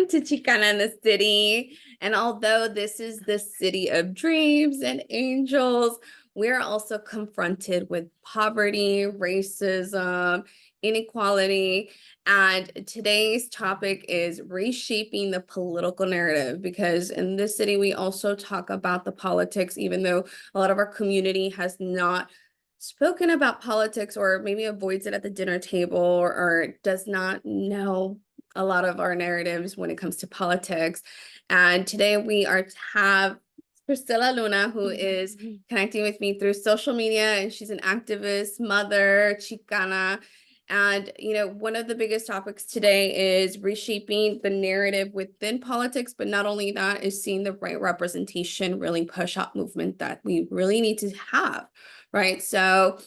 Welcome to Chicana in the City. And although this is the city of dreams and angels, we're also confronted with poverty, racism, inequality. And today's topic is reshaping the political narrative, because in this city, we also talk about the politics, even though a lot of our community has not spoken about politics or maybe avoids it at the dinner table or does not know a lot of our narratives when it comes to politics. And today we have Priscilla Luna, who is connecting with me through social media, and she's an activist, mother, Chicana. And, one of the biggest topics today is reshaping the narrative within politics, but not only that, is seeing the right representation really push out movement that we really need to have, right? So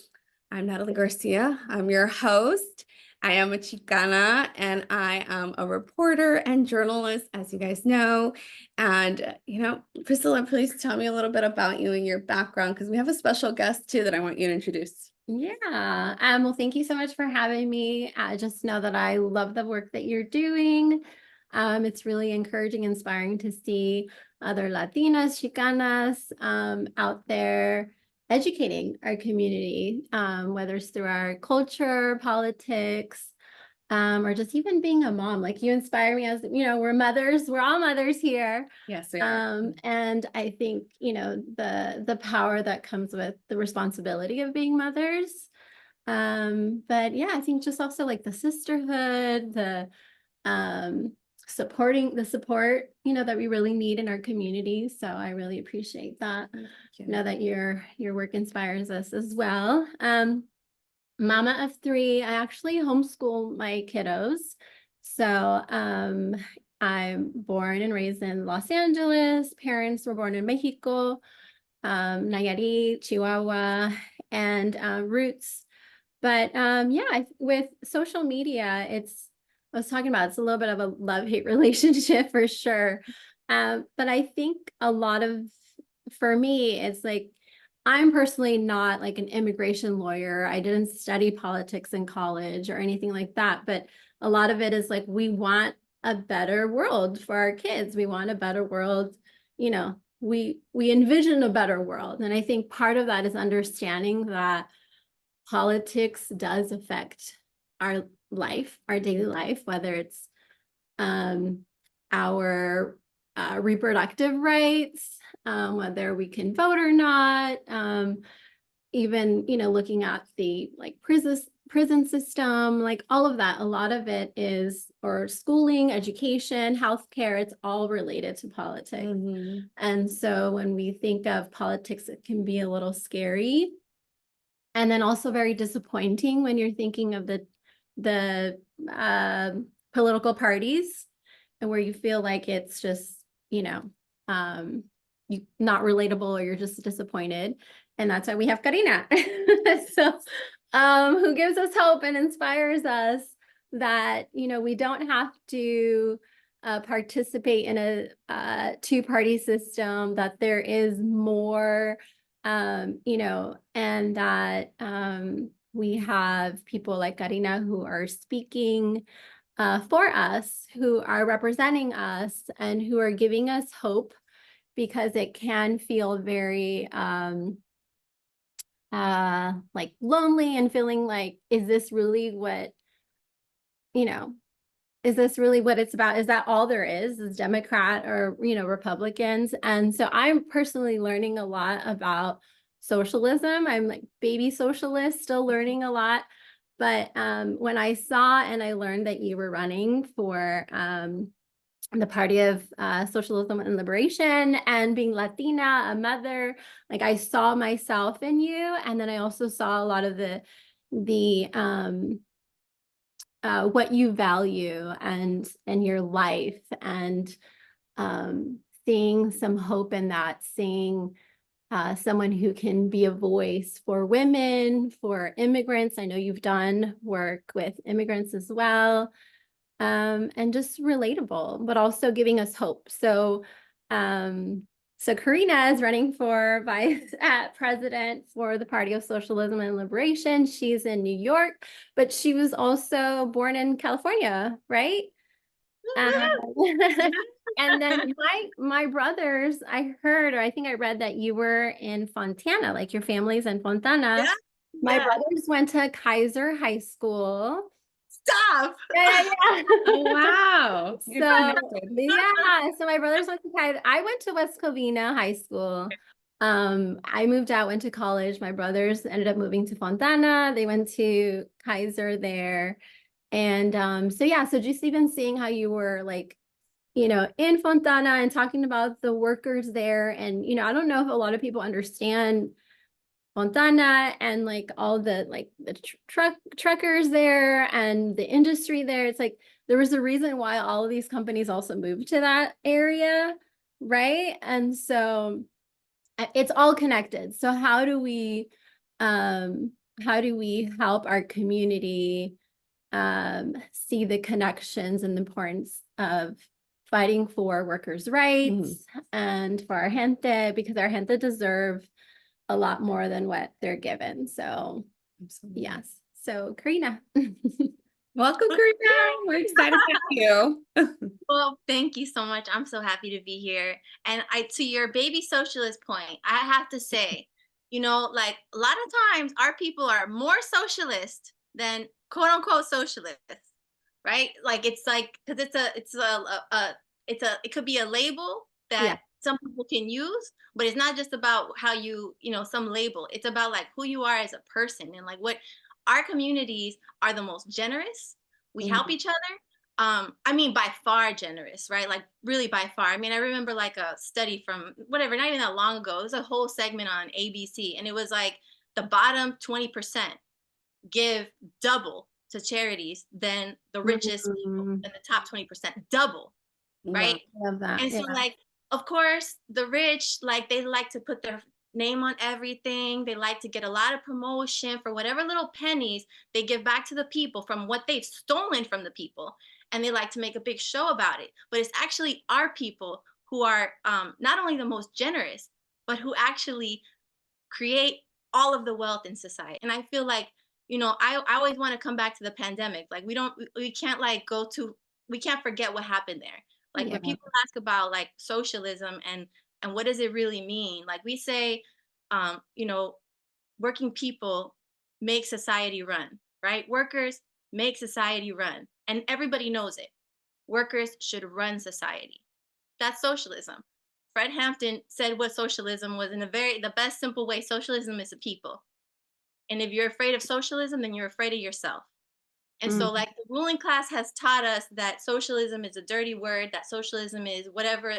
I'm Natalie Garcia. I'm your host. I am a Chicana, and I am a reporter and journalist, as you guys know. And, Priscilla, please tell me a little bit about you and your background, because we have a special guest, too, that I want you to introduce. Yeah. Well, thank you so much for having me. Just know that I love the work that you're doing. It's really encouraging, inspiring to see other Latinas, Chicanas out there educating our community, whether it's through our culture, politics, or just even being a mom. Like, you inspire me. As we're mothers, we're all mothers here. Yes, we are. And I think, the power that comes with the responsibility of being mothers. But yeah, I think just also like the sisterhood, the supporting the support, that we really need in our community. So I really appreciate that. Know that your work inspires us as well. Mama of three. I actually homeschool my kiddos. So I'm born and raised in Los Angeles. Parents were born in Mexico, Nayarit, Chihuahua, and roots. But yeah, with social media, I was talking about, it's a little bit of a love-hate relationship for sure. But I think for me, it's like, I'm personally not like an immigration lawyer. I didn't study politics in college or anything like that. But a lot of it is like, we want a better world for our kids. We want a better world. We envision a better world. And I think part of that is understanding that politics does affect our life, our daily life, whether it's our reproductive rights, whether we can vote or not, even, looking at the like prison system, like all of that. A lot of it is, or schooling, education, healthcare, it's all related to politics. And so when we think of politics, it can be a little scary. And then also very disappointing when you're thinking of the political parties, and where you feel like it's just, you not relatable, or you're just disappointed. And that's why we have Karina. So who gives us hope and inspires us that, we don't have to participate in a two-party system, that there is more, and that we have people like Karina who are speaking for us, who are representing us, and who are giving us hope, because it can feel very like lonely, and feeling like, is this really what it's about? Is that all there is Democrat or, Republicans? And so I'm personally learning a lot about socialism. I'm like baby socialist, still learning a lot. But when I saw and I learned that you were running for the Party of Socialism and Liberation, and being Latina, a mother, like, I saw myself in you. And then I also saw a lot of the what you value and your life, and seeing some hope in that, seeing someone who can be a voice for women, for immigrants. I know you've done work with immigrants as well, and just relatable, but also giving us hope. So Karina is running for vice president for the Party of Socialism and Liberation. She's in New York, but she was also born in California, right? And then my brothers, I heard, or I think I read that you were in Fontana, like your family's in Fontana. Yeah, My yeah. brothers went to Kaiser High School. Stop. Yeah. Oh, wow. You're So connected. yeah, so my brothers went to Kaiser. I went to West Covina High School. I moved out, went to college. My brothers ended up moving to Fontana. They went to Kaiser there. And so yeah, so just even seeing how you were like, in Fontana and talking about the workers there. And, I don't know if a lot of people understand Fontana and like all the like the truckers there and the industry there. It's like there was a reason why all of these companies also moved to that area, right? And so it's all connected. So how do we help our community see the connections and the importance of fighting for workers' rights and for our gente, because our gente deserve a lot more than what they're given. So, Absolutely. yes. So, Karina. Welcome, Karina. We're excited to have you. Well, thank you so much. I'm so happy to be here. And to your baby socialist point, I have to say, like a lot of times our people are more socialist than quote unquote socialists, right? Like it's like, because it could be a label that some people can use, but it's not just about how some label. It's about like who you are as a person, and like what our communities are the most generous. We help each other. I mean, by far generous, right? Like really by far. I mean, I remember like a study from whatever, not even that long ago. It was a whole segment on ABC, and it was like the bottom 20% give double to charities than the richest people in the top 20%, double, right? Wow, love that. And so like, of course, the rich, like they like to put their name on everything. They like to get a lot of promotion for whatever little pennies they give back to the people from what they've stolen from the people. And they like to make a big show about it. But it's actually our people who are not only the most generous, but who actually create all of the wealth in society. And I feel like, I always want to come back to the pandemic. Like we can't like we can't forget what happened there. Like when people ask about like socialism and what does it really mean? Like we say, working people make society run, right? Workers make society run, and everybody knows it. Workers should run society. That's socialism. Fred Hampton said what socialism was in the best simple way. Socialism is a people. And if you're afraid of socialism, then you're afraid of yourself. And so like the ruling class has taught us that socialism is a dirty word, that socialism is whatever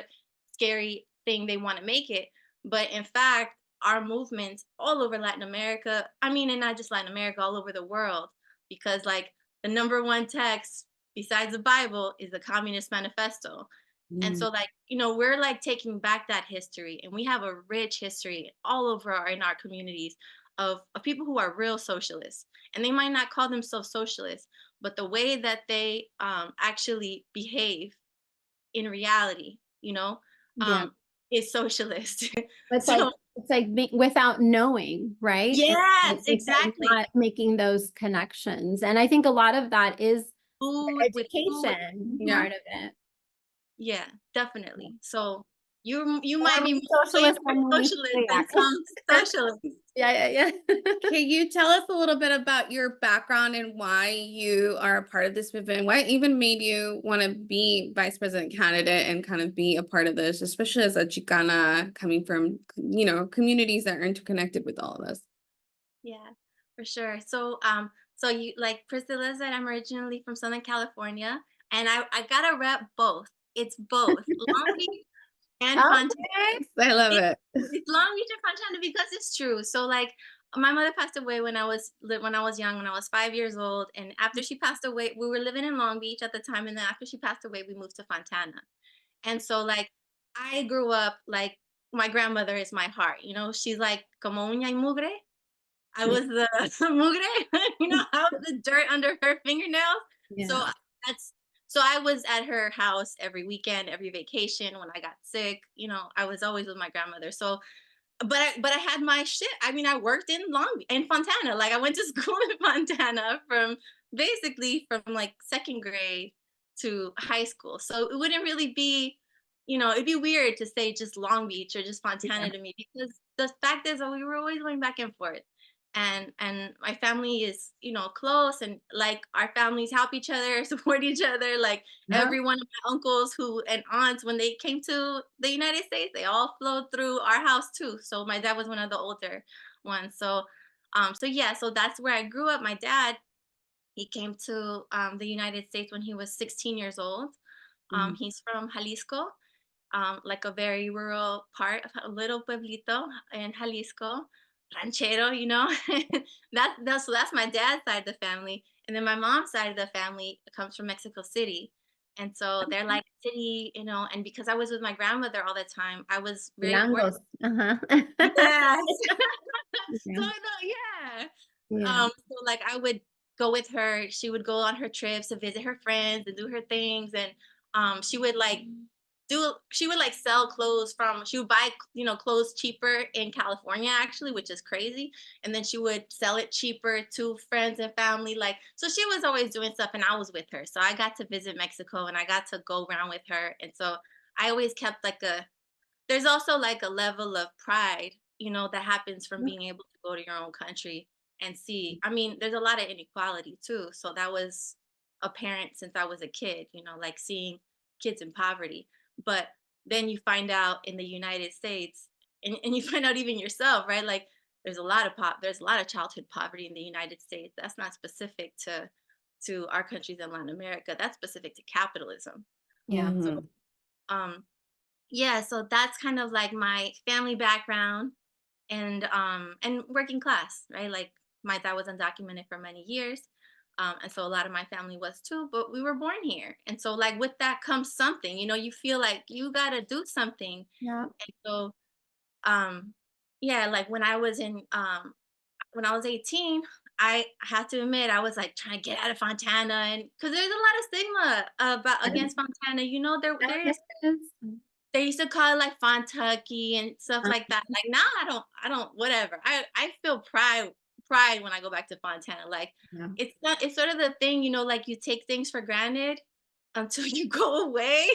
scary thing they want to make it. But in fact, our movements all over Latin America, I mean, and not just Latin America, all over the world, because like the number one text besides the Bible is the Communist Manifesto. And so like, we're like taking back that history, and we have a rich history all over in our communities of people who are real socialists. And they might not call themselves socialists, but the way that they actually behave in reality, is socialist. It's So without knowing, right? yes, It's like exactly. not making those connections. And I think a lot of that is the Food with food. education Mhm. part of it. Yeah, definitely. So you More might be we way socialist more than we socialist we than are. some socialists. Yeah. Can you tell us a little bit about your background and why you are a part of this movement? What even made you want to be vice president candidate and kind of be a part of this, especially as a Chicana coming from, communities that are interconnected with all of us? Yeah, for sure. So you like Priscilla said, I'm originally from Southern California, and I gotta rep both. It's both Long Beach and Fontana. Okay, I love It's, it. it's Long Beach and Fontana because it's true. So like my mother passed away when I was young, when I was 5 years old, and after she passed away, we were living in Long Beach at the time, and then after she passed away, we moved to Fontana. And so like I grew up like my grandmother is my heart. She's like como uña y mugre. I was the mugre, I was the dirt under her fingernails. So Yeah. that's so I was at her house every weekend, every vacation when I got sick. I was always with my grandmother. So, but I had my shit. I mean, I worked in Fontana. Like I went to school in Fontana from basically from like second grade to high school. So it wouldn't really be, it'd be weird to say just Long Beach or just Fontana to me, because the fact is that we were always going back and forth. And my family is, close, and like our families help each other, support each other. Like Yeah. every one of my uncles who and aunts, when they came to the United States, they all flowed through our house too. So my dad was one of the older ones. So yeah, so that's where I grew up. My dad, he came to the United States when he was 16 years old. Mm. He's from Jalisco, like a very rural part of a little pueblito in Jalisco, ranchero, so that's my dad's side of the family, and then my mom's side of the family comes from Mexico City, and so they're like city, and because I was with my grandmother all the time, I was very fortunate. Chilangos. Uh-huh. Yes. Yeah. So no, yeah. Yeah. So like I would go with her. She would go on her trips to visit her friends and do her things, and she would like sell clothes she would buy clothes cheaper in California actually, which is crazy, and then she would sell it cheaper to friends and family. Like, so she was always doing stuff, and I was with her, so I got to visit Mexico and I got to go around with her, and so I always kept like a there's also like a level of pride, that happens from being able to go to your own country and see. I mean, there's a lot of inequality too. So that was apparent since I was a kid, like seeing kids in poverty. But then you find out in the United States, and you find out even yourself, right? Like there's a lot of childhood poverty in the United States. That's not specific to our countries in Latin America. That's specific to capitalism. Yeah. So Mhm. um yeah, so that's kind of like my family background, and working class, right? Like my dad was undocumented for many years. And so a lot of my family was too, but we were born here. And so like with that comes something, you feel like you gotta do something. Yeah. And so um yeah, like when I was 18, I have to admit I was like trying to get out of Fontana, and because there's a lot of stigma about against Fontana. There's Yes. they used to call it like Fontucky and stuff Uh, like that. Like now I don't whatever. I feel pride when I go back to Fontana. Like yeah. it's sort of the thing, like you take things for granted until you go away.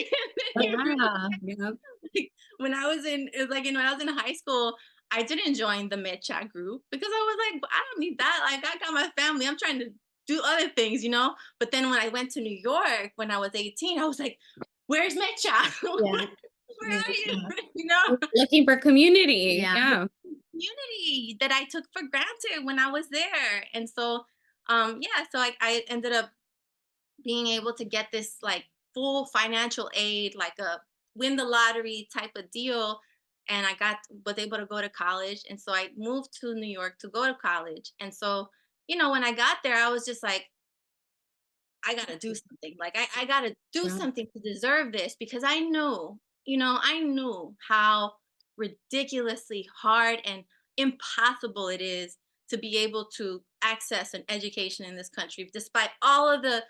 And then you Yeah. Yep. like, when I was in it was like when I was in high school, I didn't join the med chat group because I was like, I don't need that. Like I got my family. I'm trying to do other things. But then when I went to New York when I was 18, I was like, where's med chat? Yeah. Where are you? Yeah. You know, Looking for community. Yeah. Yeah. community that I took for granted when I was there. And so, yeah, so I ended up being able to get this like full financial aid, like a win the lottery type of deal. And was able to go to college. And so I moved to New York to go to college. And so, when I got there, I was just like, I gotta do something. Like I gotta do Yeah. something to deserve this, because I knew how ridiculously hard and impossible it is to be able to access an education in this country, despite all of the,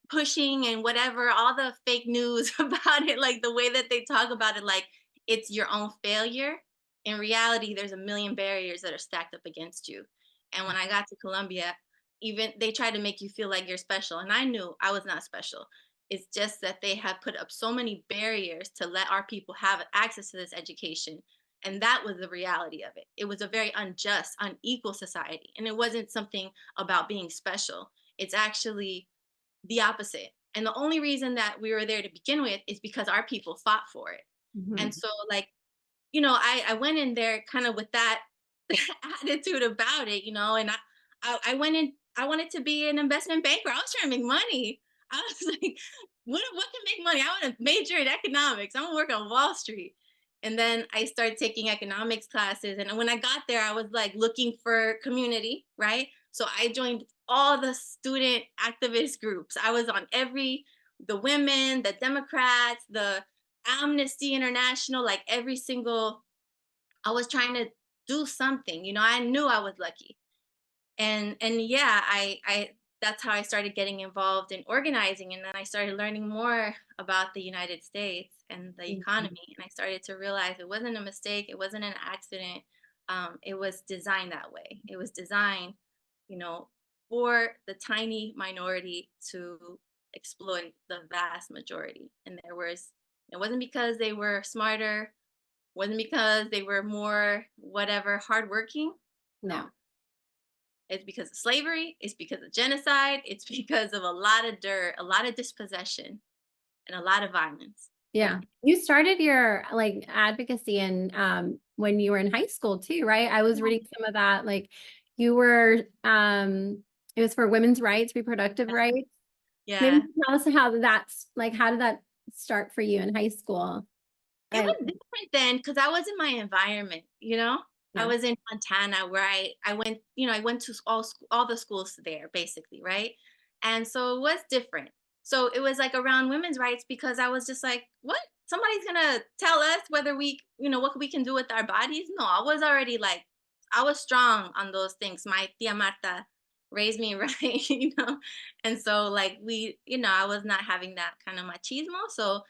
pushing and whatever, all the fake news about it, like the way that they talk about it, like it's your own failure. In reality, there's a million barriers that are stacked up against you. And when I got to Columbia, even they tried to make you feel like you're special. And I knew I was not special. It's just that they have put up so many barriers to let our people have access to this education. And that was the reality of it. It was a very unjust, unequal society. And it wasn't something about being special. It's actually the opposite. And the only reason that we were there to begin with is because our people fought for it. Mhm. And so, like, I went in there kind of with that attitude about it, and I went in, I wanted to be an investment banker. I was trying to make money. I was like, what can make money? I want to major in economics. I want to work on Wall Street. And then I started taking economics classes. And when I got there, I was like looking for community, right? So I joined all the student activist groups. I was on the women, the Democrats, the Amnesty International, like every single, I was trying to do something. I knew I was lucky. And yeah, I that's how I started getting involved in organizing, and then I started learning more about the United States and the Mhm. economy, and I started to realize it wasn't a mistake, it wasn't an accident. It was designed that way. It was designed, you know, for the tiny minority to exploit the vast majority. And it wasn't because they were smarter, wasn't because they were more whatever hardworking. No. It's because of slavery, it's because of genocide, it's because of a lot of dirt, a lot of dispossession, and a lot of violence. Yeah. You started your like advocacy and when you were in high school too, right? I was reading some of that. Like you were it was for women's rights, reproductive rights. Yeah. Maybe tell us how that's like how did that start for you in high school? It was different then because I was in my environment, you know? I Yeah. was in Montana where I went, you know, I went to all the schools there basically, right? And so it was different. So it was like around women's rights because I was just like, what? Somebody's gonna tell us whether we, you know, what we can do with our bodies? No, I was already like, I was strong on those things. My tia Marta raised me right, you know? And so like you know, I was not having that kind of machismo. So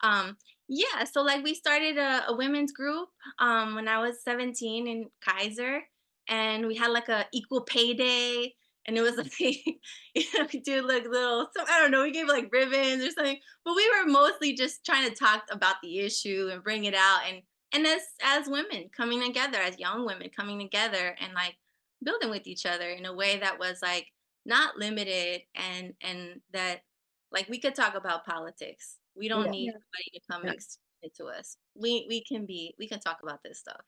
um yeah, so like we started a women's group when I was 17 in Kaiser, and we had like a equal pay day, and it was like you know, we did like little, so I don't know, we gave like ribbons or something, but we were mostly just trying to talk about the issue and bring it out, and as women coming together, as young women coming together and like building with each other in a way that was like not limited, and that like we could talk about politics. We don't Yeah. need Yeah. somebody to come Yeah. explain it to us. We can talk about this stuff.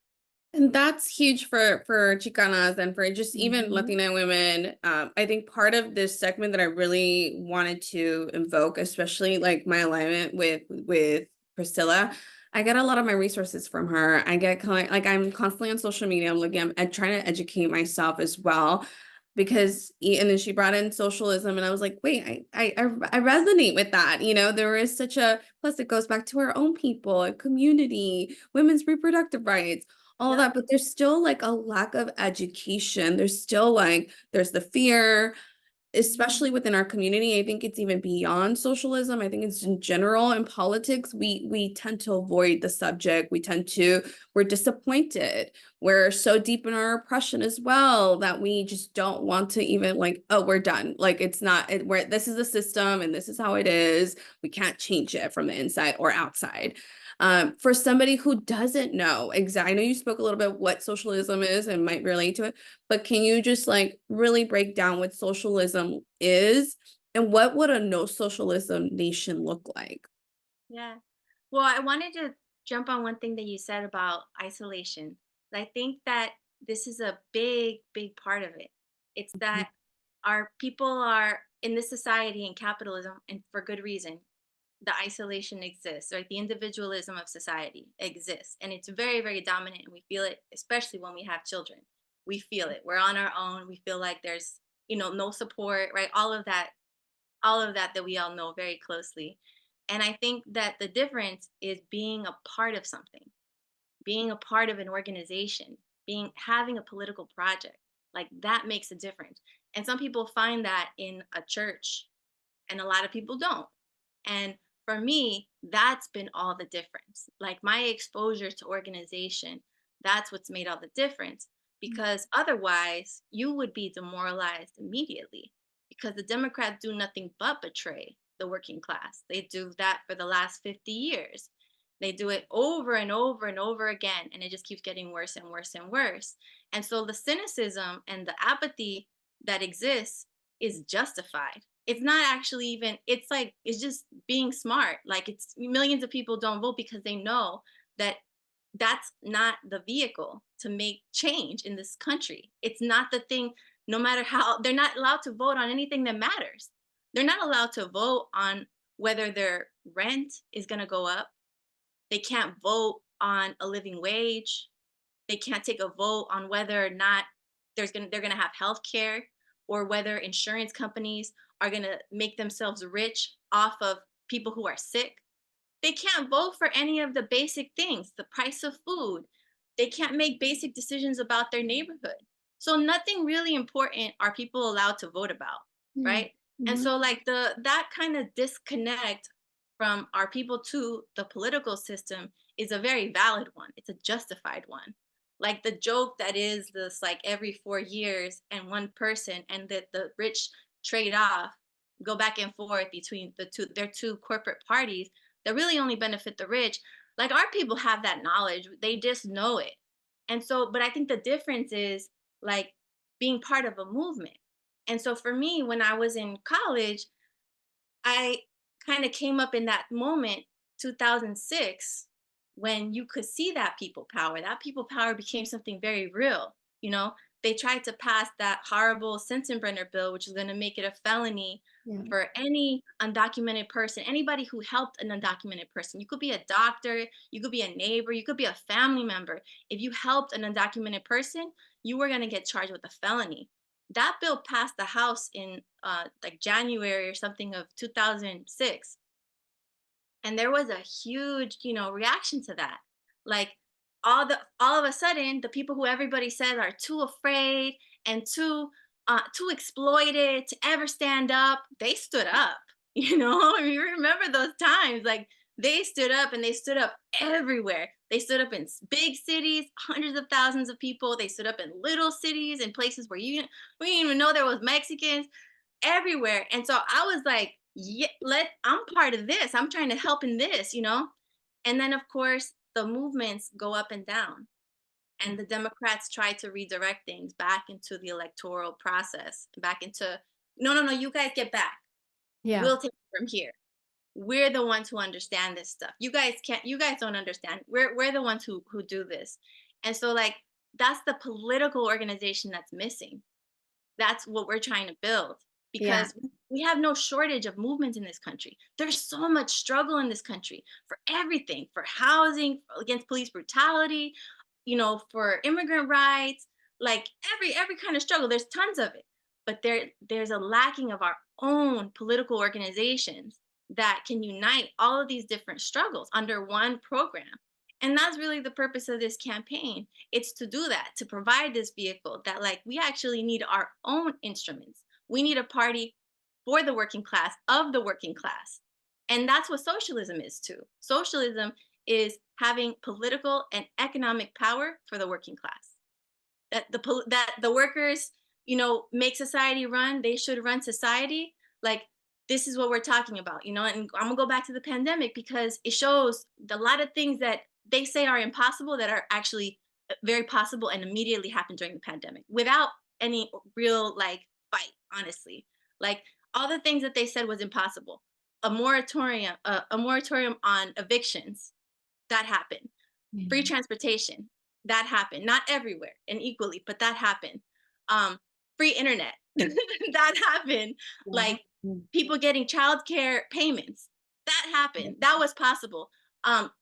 And that's huge for Chicanas and for just even Mhm. Latina women. I think part of this segment that I really wanted to invoke, especially like my alignment with Priscilla, I get a lot of my resources from her. I get like I'm constantly on social media. I'm looking at trying to educate myself as well. Because and then she brought in socialism, and I was like, wait, I resonate with that. You know, there is such a plus it goes back to our own people, community, women's reproductive rights, all of Yep. that, but there's still like a lack of education. There's still like there's the fear, especially within our community. I think it's even beyond socialism. I think it's in general in politics. We tend to avoid the subject. We're disappointed. We're so deep in our oppression as well that we just don't want to even like, oh, we're done. Like it's not where this is the system and this is how it is. We can't change it from the inside or outside. For somebody who doesn't know exactly, I know you spoke a little bit what socialism is and might relate to it, but can you just like really break down what socialism is and what would a no socialism nation look like? Yeah. Well, I wanted to jump on one thing that you said about isolation. I think that this is a big, big part of it. It's that our people are in this society and capitalism, and for good reason. The isolation exists, right? The individualism of society exists, and it's very, very dominant, and we feel it, especially when we have children. We feel it. We're on our own. We feel like there's, you know, no support, right? All of that we all know very closely. And I think that the difference is being a part of something, being a part of an organization, being having a political project. Like that makes a difference. And some people find that in a church, and a lot of people don't. And for me, that's been all the difference. Like my exposure to organization, that's what's made all the difference. Because otherwise, you would be demoralized immediately because the Democrats do nothing but betray the working class. They do that for the last 50 years. They do it over and over and over again, and it just keeps getting worse and worse and worse. And so the cynicism and the apathy that exists is justified. It's not actually even, it's like it's just being smart. Like it's millions of people don't vote because they know that that's not the vehicle to make change in this country. It's not the thing. No matter how, they're not allowed to vote on anything that matters. They're not allowed to vote on whether their rent is going to go up. They can't vote on a living wage. They can't take a vote on whether or not they're gonna have health care, or whether insurance companies are gonna make themselves rich off of people who are sick. They can't vote for any of the basic things, the price of food. They can't make basic decisions about their neighborhood. So nothing really important are people allowed to vote about, right? And Mhm. so like that kind of disconnect from our people to the political system is a very valid one. It's a justified one. Like the joke that is this like every 4 years and one person, and that the rich trade off go back and forth between their two corporate parties that really only benefit the rich. Like our people have that knowledge. They just know it. And so, but I think the difference is like being part of a movement. And so for me, when I was in college, I kind of came up in that moment, 2006, when you could see that people power. That people power became something very real. You know, they tried to pass that horrible Sensenbrenner bill, which is going to make it a felony Yeah. for any undocumented person, anybody who helped an undocumented person. You could be a doctor, you could be a neighbor, you could be a family member. If you helped an undocumented person, you were going to get charged with a felony. That bill passed the House in like January or something of 2006, and there was a huge, reaction to that. Like all of a sudden, the people who everybody said are too afraid and too exploited to ever stand up, they stood up. I mean, remember those times? Like they stood up, and they stood up everywhere. They stood up in big cities, hundreds of thousands of people. They stood up in little cities and places where we didn't even know there was Mexicans everywhere. And so I was like, yeah, I'm part of this. I'm trying to help in this. And then of course the movements go up and down. And the Democrats try to redirect things back into the electoral process, back into no, you guys get back. Yeah. We'll take it from here. We're the ones who understand this stuff. You guys don't understand. We're the ones who do this. And so like that's the political organization that's missing. That's what we're trying to build, Yeah. because we have no shortage of movement in this country. There's so much struggle in this country for everything, for housing, against police brutality, for immigrant rights, like every kind of struggle. There's tons of it. But there's a lacking of our own political organizations that can unite all of these different struggles under one program. And that's really the purpose of this campaign. It's to do that, to provide this vehicle that like we actually need our own instruments. We need a party for the working class, of the working class. And that's what socialism is too. Socialism is having political and economic power for the working class. That the workers, make society run, they should run society. Like this is what we're talking about, and I'm gonna go back to the pandemic because it shows a lot of things that they say are impossible that are actually very possible and immediately happened during the pandemic without any real like fight, honestly. Like all the things that they said was impossible. A moratorium on evictions, that happened. Free transportation, that happened. Not everywhere and equally, but that happened. Free internet, that happened. Like people getting childcare payments, that happened. That was possible.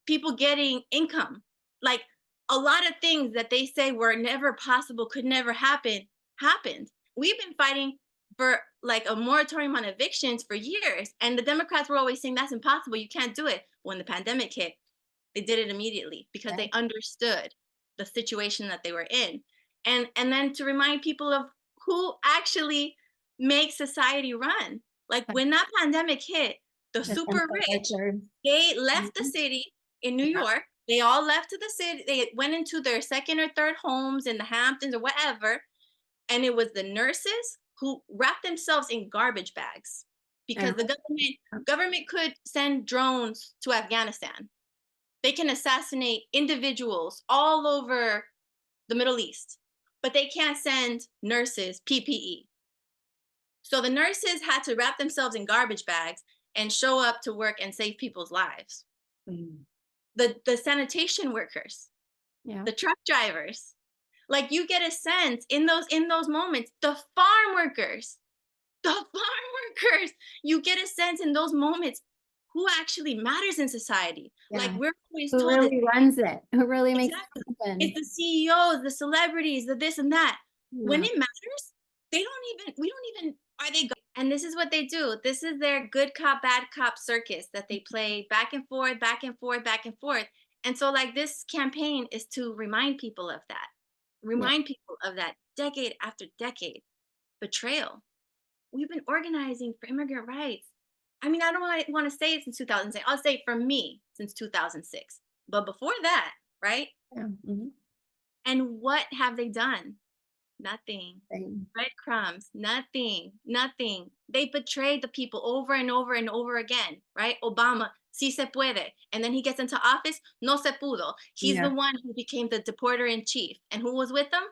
People getting income, like a lot of things that they say were never possible, could never happen, happened. We've been fighting for like a moratorium on evictions for years, and the Democrats were always saying that's impossible, you can't do it. When the pandemic hit, they did it immediately because they understood the situation that they were in. And then to remind people of who actually makes society run. Like when that pandemic hit, the super rich, they left the city in New York. They all left to the city. They went into their second or third homes in the Hamptons or whatever. And it was the nurses who wrapped themselves in garbage bags because the government could send drones to Afghanistan. They can assassinate individuals all over the Middle East, but they can't send nurses PPE. So the nurses had to wrap themselves in garbage bags and show up to work and save people's lives. The sanitation workers, the truck drivers, like you get a sense in those moments, the farm workers, you get a sense in those moments who actually matters in society. Like we're always who told really runs it, who really makes it happen. It's the CEOs, the celebrities, the this and that. When it matters, we don't even, are they? And this is what they do. This is their good cop, bad cop circus that they play back and forth, back and forth, back and forth. And so like this campaign is to remind people of that. Remind people of that decade after decade betrayal. We've been organizing for immigrant rights. I mean, I don't want to say it since 2006. I'll say for me since 2006. But before that, right? And what have they done? Nothing. Thing. Breadcrumbs, nothing, nothing. They betrayed the people over and over and over again, right? Obama, sí se puede. And then he gets into office, no se pudo. He's Yeah. the one who became the deporter in chief. And who was with them?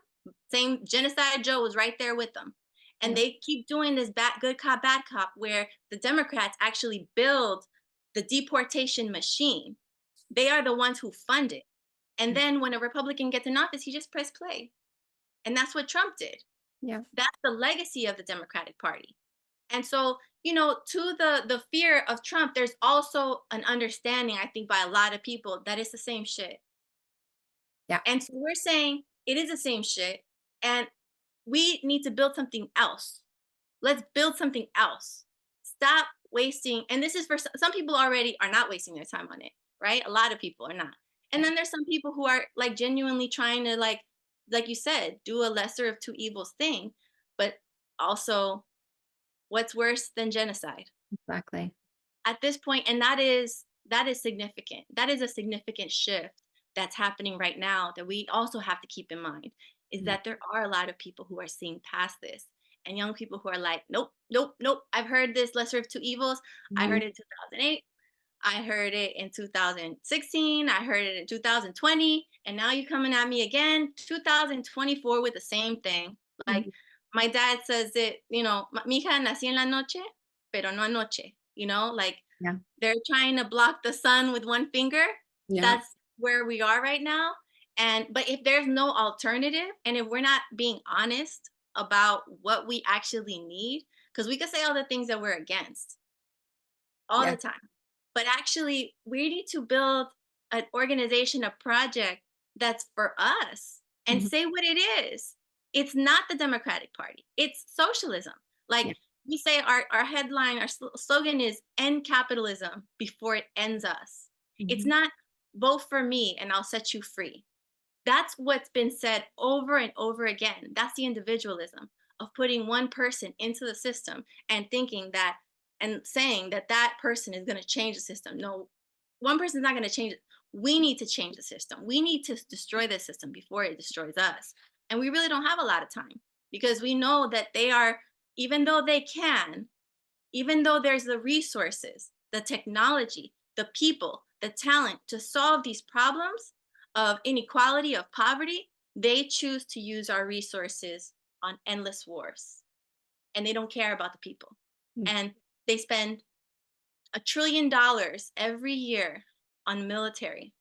Same Genocide Joe was right there with them. And Yeah. they keep doing this good cop, bad cop, where the Democrats actually build the deportation machine. They are the ones who fund it. And then when a Republican gets in office, he just press play. And that's what Trump did. Yeah. That's the legacy of the Democratic Party. And so, to the fear of Trump, there's also an understanding, I think, by a lot of people that it's the same shit. Yeah. And so we're saying it is the same shit, and we need to build something else. Let's build something else. Stop wasting. And this is for some people already are not wasting their time on it, right? A lot of people are not. And then there's some people who are like genuinely trying to like you said, do a lesser of two evils thing, but also what's worse than genocide Exactly. at this point? And that is significant. That is a significant shift that's happening right now that we also have to keep in mind, is that there are a lot of people who are seeing past this, and young people who are like, nope, nope, nope. I've heard this lesser of two evils. I heard it in 2008. I heard it in 2016. I heard it in 2020. And now you're coming at me again, 2024, with the same thing. Like my dad says it, mi hija nací en la noche, pero no anoche, like Yeah. they're trying to block the sun with one finger. Yeah. That's where we are right now. But if there's no alternative, and if we're not being honest about what we actually need, because we could say all the things that we're against all Yeah. the time, but actually we need to build an organization, a project that's for us, and say what it is. It's not the Democratic Party, it's socialism. Like Yeah. we say, our headline, our slogan is end capitalism before it ends us. It's not vote for me and I'll set you free. That's what's been said over and over again. That's the individualism of putting one person into the system and thinking that and saying that that person is going to change the system. No, one person's not going to change it. We need to change the system. We need to destroy the system before it destroys us. And we really don't have a lot of time, because we know that they are, even though they can, even though there's the resources, the technology, the people, the talent to solve these problems of inequality, of poverty, they choose to use our resources on endless wars. And they don't care about the people. And they spend $1 trillion every year on military,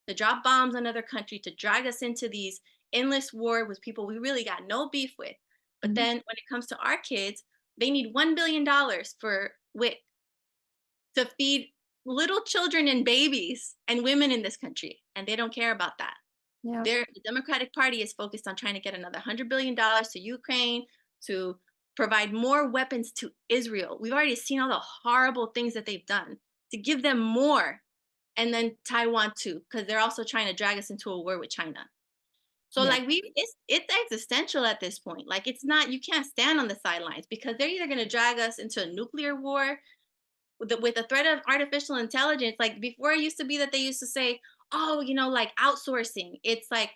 to drop bombs on other countries, to drag us into these endless war with people we really got no beef with. But then when it comes to our kids, they need $1 billion for WIC to feed little children and babies and women in this country. And they don't care about that. Yeah. The Democratic Party is focused on trying to get another $100 billion to Ukraine, to provide more weapons to Israel. We've already seen all the horrible things that they've done, to give them more. And then Taiwan too, because they're also trying to drag us into a war with China. So Yeah. like it's existential at this point. Like it's not, you can't stand on the sidelines, because they're either going to drag us into a nuclear war with the threat of artificial intelligence. Like before, it used to be that they used to say, oh, like outsourcing. It's like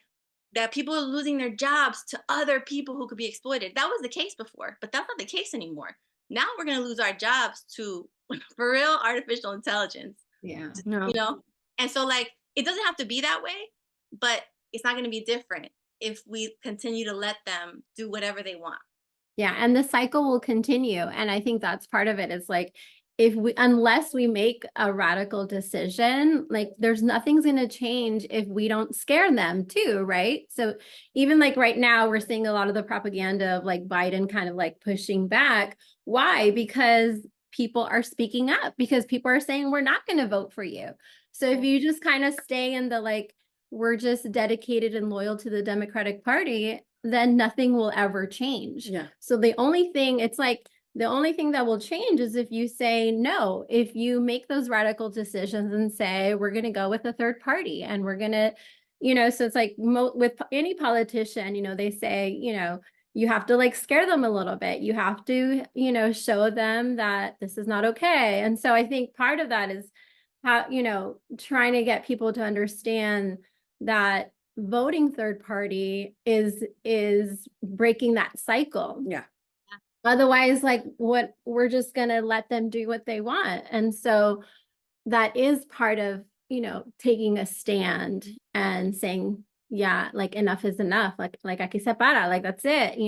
that people are losing their jobs to other people who could be exploited. That was the case before, but that's not the case anymore. Now we're going to lose our jobs to, for real, artificial intelligence. Yeah. No. And so like it doesn't have to be that way, but it's not going to be different if we continue to let them do whatever they want. Yeah. And the cycle will continue. And I think that's part of it, is like, unless we make a radical decision, like there's nothing's going to change if we don't scare them too. Right. So even like right now, we're seeing a lot of the propaganda of like Biden kind of like pushing back. Why? Because people are speaking up, because people are saying, we're not going to vote for you. So if you just kind of stay in the like, we're just dedicated and loyal to the Democratic Party, then nothing will ever change. Yeah. So the only thing that will change is if you say no, if you make those radical decisions and say, we're going to go with a third party, and we're going to, so it's like with any politician, they say, you have to like scare them a little bit. You have to, show them that this is not okay. And so I think part of that is how, trying to get people to understand that voting third party is breaking that cycle. Yeah. Otherwise, like what we're just gonna let them do what they want. And so that is part of, taking a stand and saying, yeah, like enough is enough. Like I que separa, like that's it,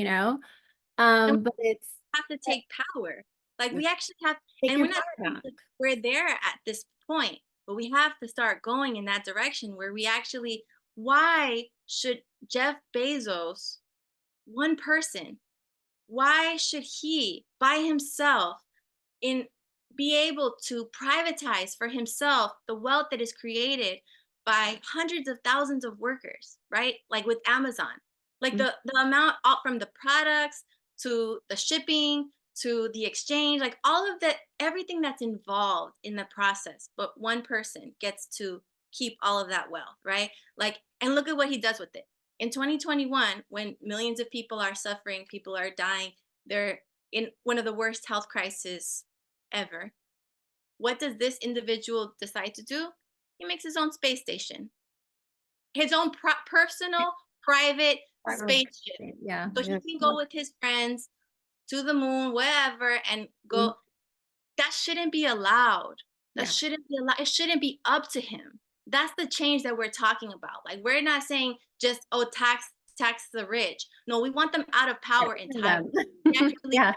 And but it's we have to take power. Like we actually have, take and your we're not power saying back. that we're there at this point, but we have to start going in that direction where we actually, why should Jeff Bezos, one person, why should he by himself in be able to privatize for himself the wealth that is created by hundreds of thousands of workers, right? Like with Amazon, like the amount out from the products to the shipping to the exchange, like all of that, everything that's involved in the process, but one person gets to keep all of that wealth, right? Like, and look at what he does with it. In 2021, when millions of people are suffering, people are dying, they're in one of the worst health crises ever. What does this individual decide to do? He makes his own space station, his own personal, private spaceship. Yeah. So he can go with his friends to the moon, wherever, and go. That shouldn't be allowed. That Yeah. shouldn't be allowed. It shouldn't be up to him. That's the change that we're talking about. Like we're not saying just, oh, tax the rich. No, we want them out of power entirely. Yeah.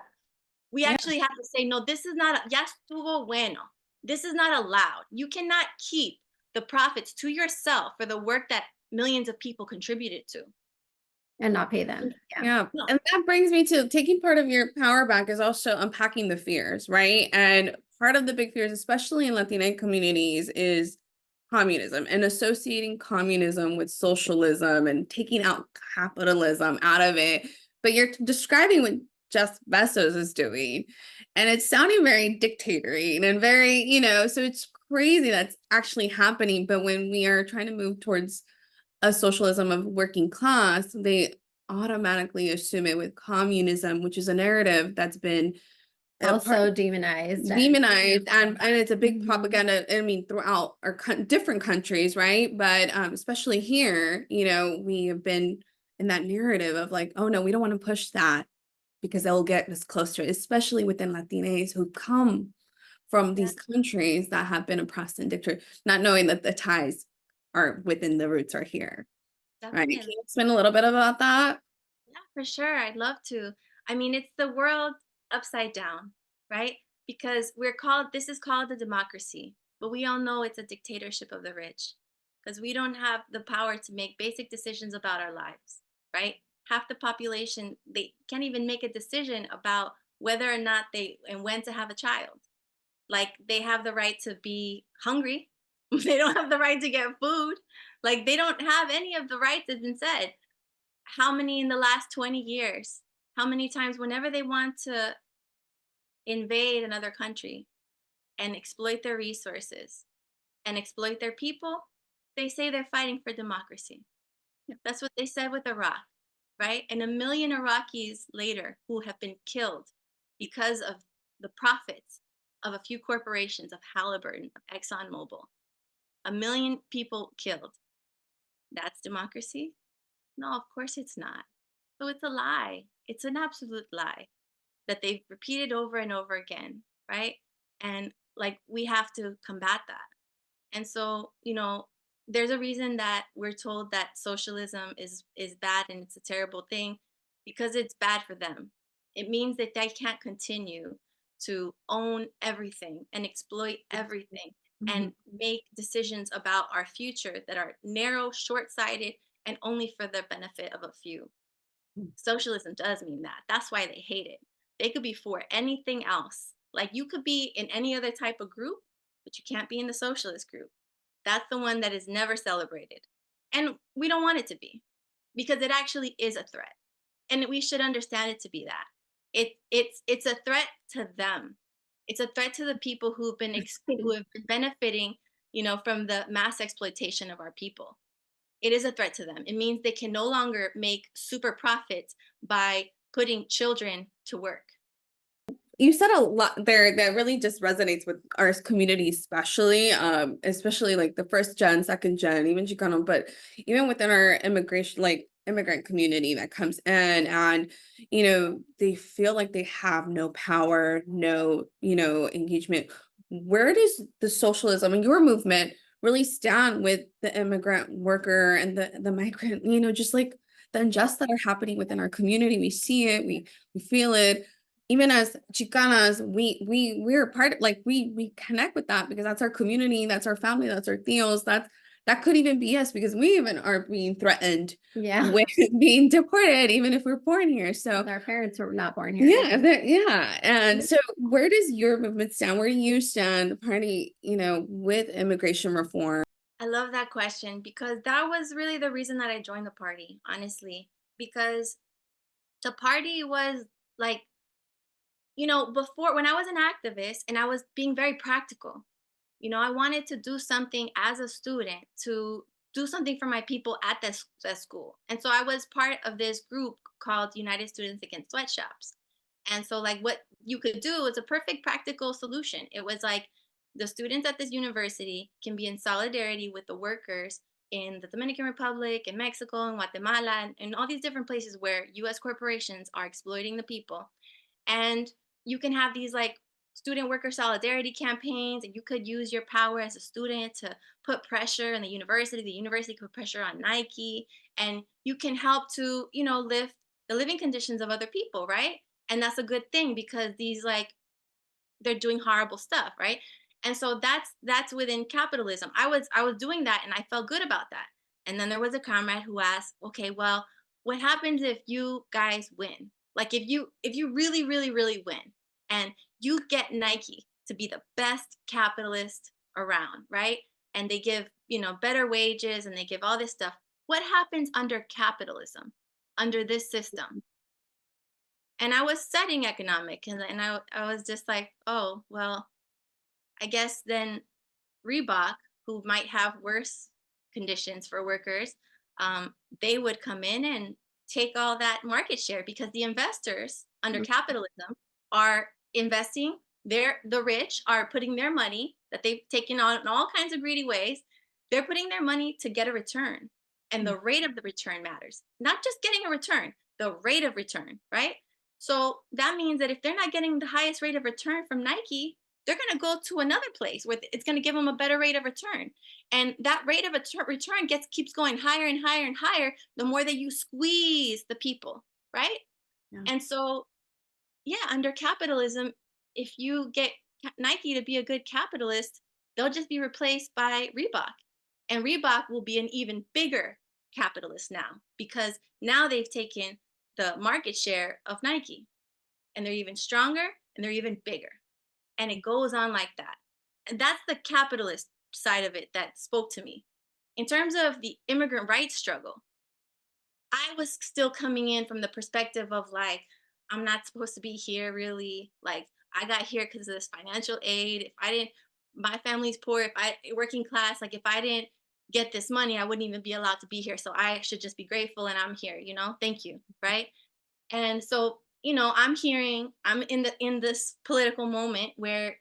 We actually have to say, no, this is not, ya estuvo bueno. This is not allowed. You cannot keep the profits to yourself for the work that millions of people contributed to. And not pay them. Yeah. No. And that brings me to taking part of your power back is also unpacking the fears, right? And part of the big fears, especially in Latina communities, is communism and associating communism with socialism and taking out capitalism out of it. But you're describing what Jeff Bezos is doing, and it's sounding very dictatorial and very, so it's crazy that's actually happening. But when we are trying to move towards a socialism of working class, they automatically assume it with communism, which is a narrative that's been Also demonized. and it's a big Mhm. propaganda, I mean, throughout our different countries, right? But especially here, we have been in that narrative of like, oh no, we don't want to push that because they'll get us closer, especially within Latinas who come from these countries that have been oppressed and dictator, not knowing that the ties are within the roots are here. Right. Can you explain a little bit about that? Yeah, for sure. I'd love to. I mean, it's the world upside down, right? Because this is called a democracy, but we all know it's a dictatorship of the rich because we don't have the power to make basic decisions about our lives, right? Half the population, they can't even make a decision about whether or not they and when to have a child. Like they have the right to be hungry. They don't have the right to get food. Like they don't have any of the rights that's been said. How many in the last 20 years? How many times whenever they want to invade another country and exploit their resources and exploit their people, they say they're fighting for democracy. That's what they said with Iraq, right? And a million Iraqis later who have been killed because of the profits of a few corporations of Halliburton, of ExxonMobil. A million people killed. That's democracy? No, of course it's not. So it's a lie. It's an absolute lie that they've repeated over and over again, right? And like we have to combat that. And so, there's a reason that we're told that socialism is bad and it's a terrible thing because it's bad for them. It means that they can't continue to own everything and exploit everything and make decisions about our future that are narrow, short-sighted, and only for the benefit of a few. Socialism does mean that. That's why they hate it. They could be for anything else. Like you could be in any other type of group, but you can't be in the socialist group. That's the one that is never celebrated. And we don't want it to be because it actually is a threat. And we should understand it to be that. It's a threat to them. It's a threat to the people who have been benefiting, from the mass exploitation of our people. It is a threat to them. It means they can no longer make super profits by putting children to work. You said a lot there that really just resonates with our community, especially like the first gen, second gen, even Chicano, but even within our immigration, like immigrant community that comes in and, they feel like they have no power, no, engagement. Where does the socialism and your movement really stand with the immigrant worker and the migrant, just like the injustice that are happening within our community? We see it, we feel it even as Chicanas, we're a part of, like we connect with that because that's our community, that's our family, that's our tios, that could even be us because we even are being threatened Yeah. with being deported, even if we're born here. So Our parents were not born here. yeah. And so where does your movement stand? Where do you stand, party, with immigration reform? I love that question because that was really the reason that I joined the party, honestly. Because the party was like, before when I was an activist and I was being very practical, I wanted to do something as a student to do something for my people at that school. And so I was part of this group called United Students Against Sweatshops. And so, like, what you could do is a perfect practical solution. It was like the students at this university can be in solidarity with the workers in the Dominican Republic, in Mexico, in Guatemala, and all these different places where US corporations are exploiting the people. And you can have these like student worker solidarity campaigns, and you could use your power as a student to put pressure on the university could put pressure on Nike, and you can help to lift the living conditions of other people, right? And that's a good thing because these like they're doing horrible stuff, right? And so that's within capitalism. I was doing that and I felt good about that. And then there was a comrade who asked, okay, well, what happens if you guys win? Like if you really really really win and you get Nike to be the best capitalist around, right? And they give, better wages and they give all this stuff. What happens under capitalism? Under this system? And I was studying economic and I was just like, oh, well, I guess then Reebok, who might have worse conditions for workers, they would come in and take all that market share because the investors under capitalism are investing the rich are putting their money that they've taken on in all kinds of greedy ways. They're putting their money to get a return. And the rate of the return matters. Not just getting a return, the rate of return, right? So that means that if they're not getting the highest rate of return from Nike, they're going to go to another place where it's going to give them a better rate of return. And that rate of return keeps going higher and higher and higher the more that you squeeze the people, right? Yeah. And so, yeah, under capitalism, if you get Nike to be a good capitalist, they'll just be replaced by Reebok. And Reebok will be an even bigger capitalist now because now they've taken the market share of Nike and they're even stronger and they're even bigger. And it goes on like that. And that's the capitalist side of it that spoke to me. In terms of the immigrant rights struggle, I was still coming in from the perspective of like, I'm not supposed to be here really. Like, I got here because of this financial aid. If I didn't, my family's poor, if I working class, like if I didn't get this money, I wouldn't even be allowed to be here. So I should just be grateful and I'm here, thank you. Right. And so, I'm in this political moment where,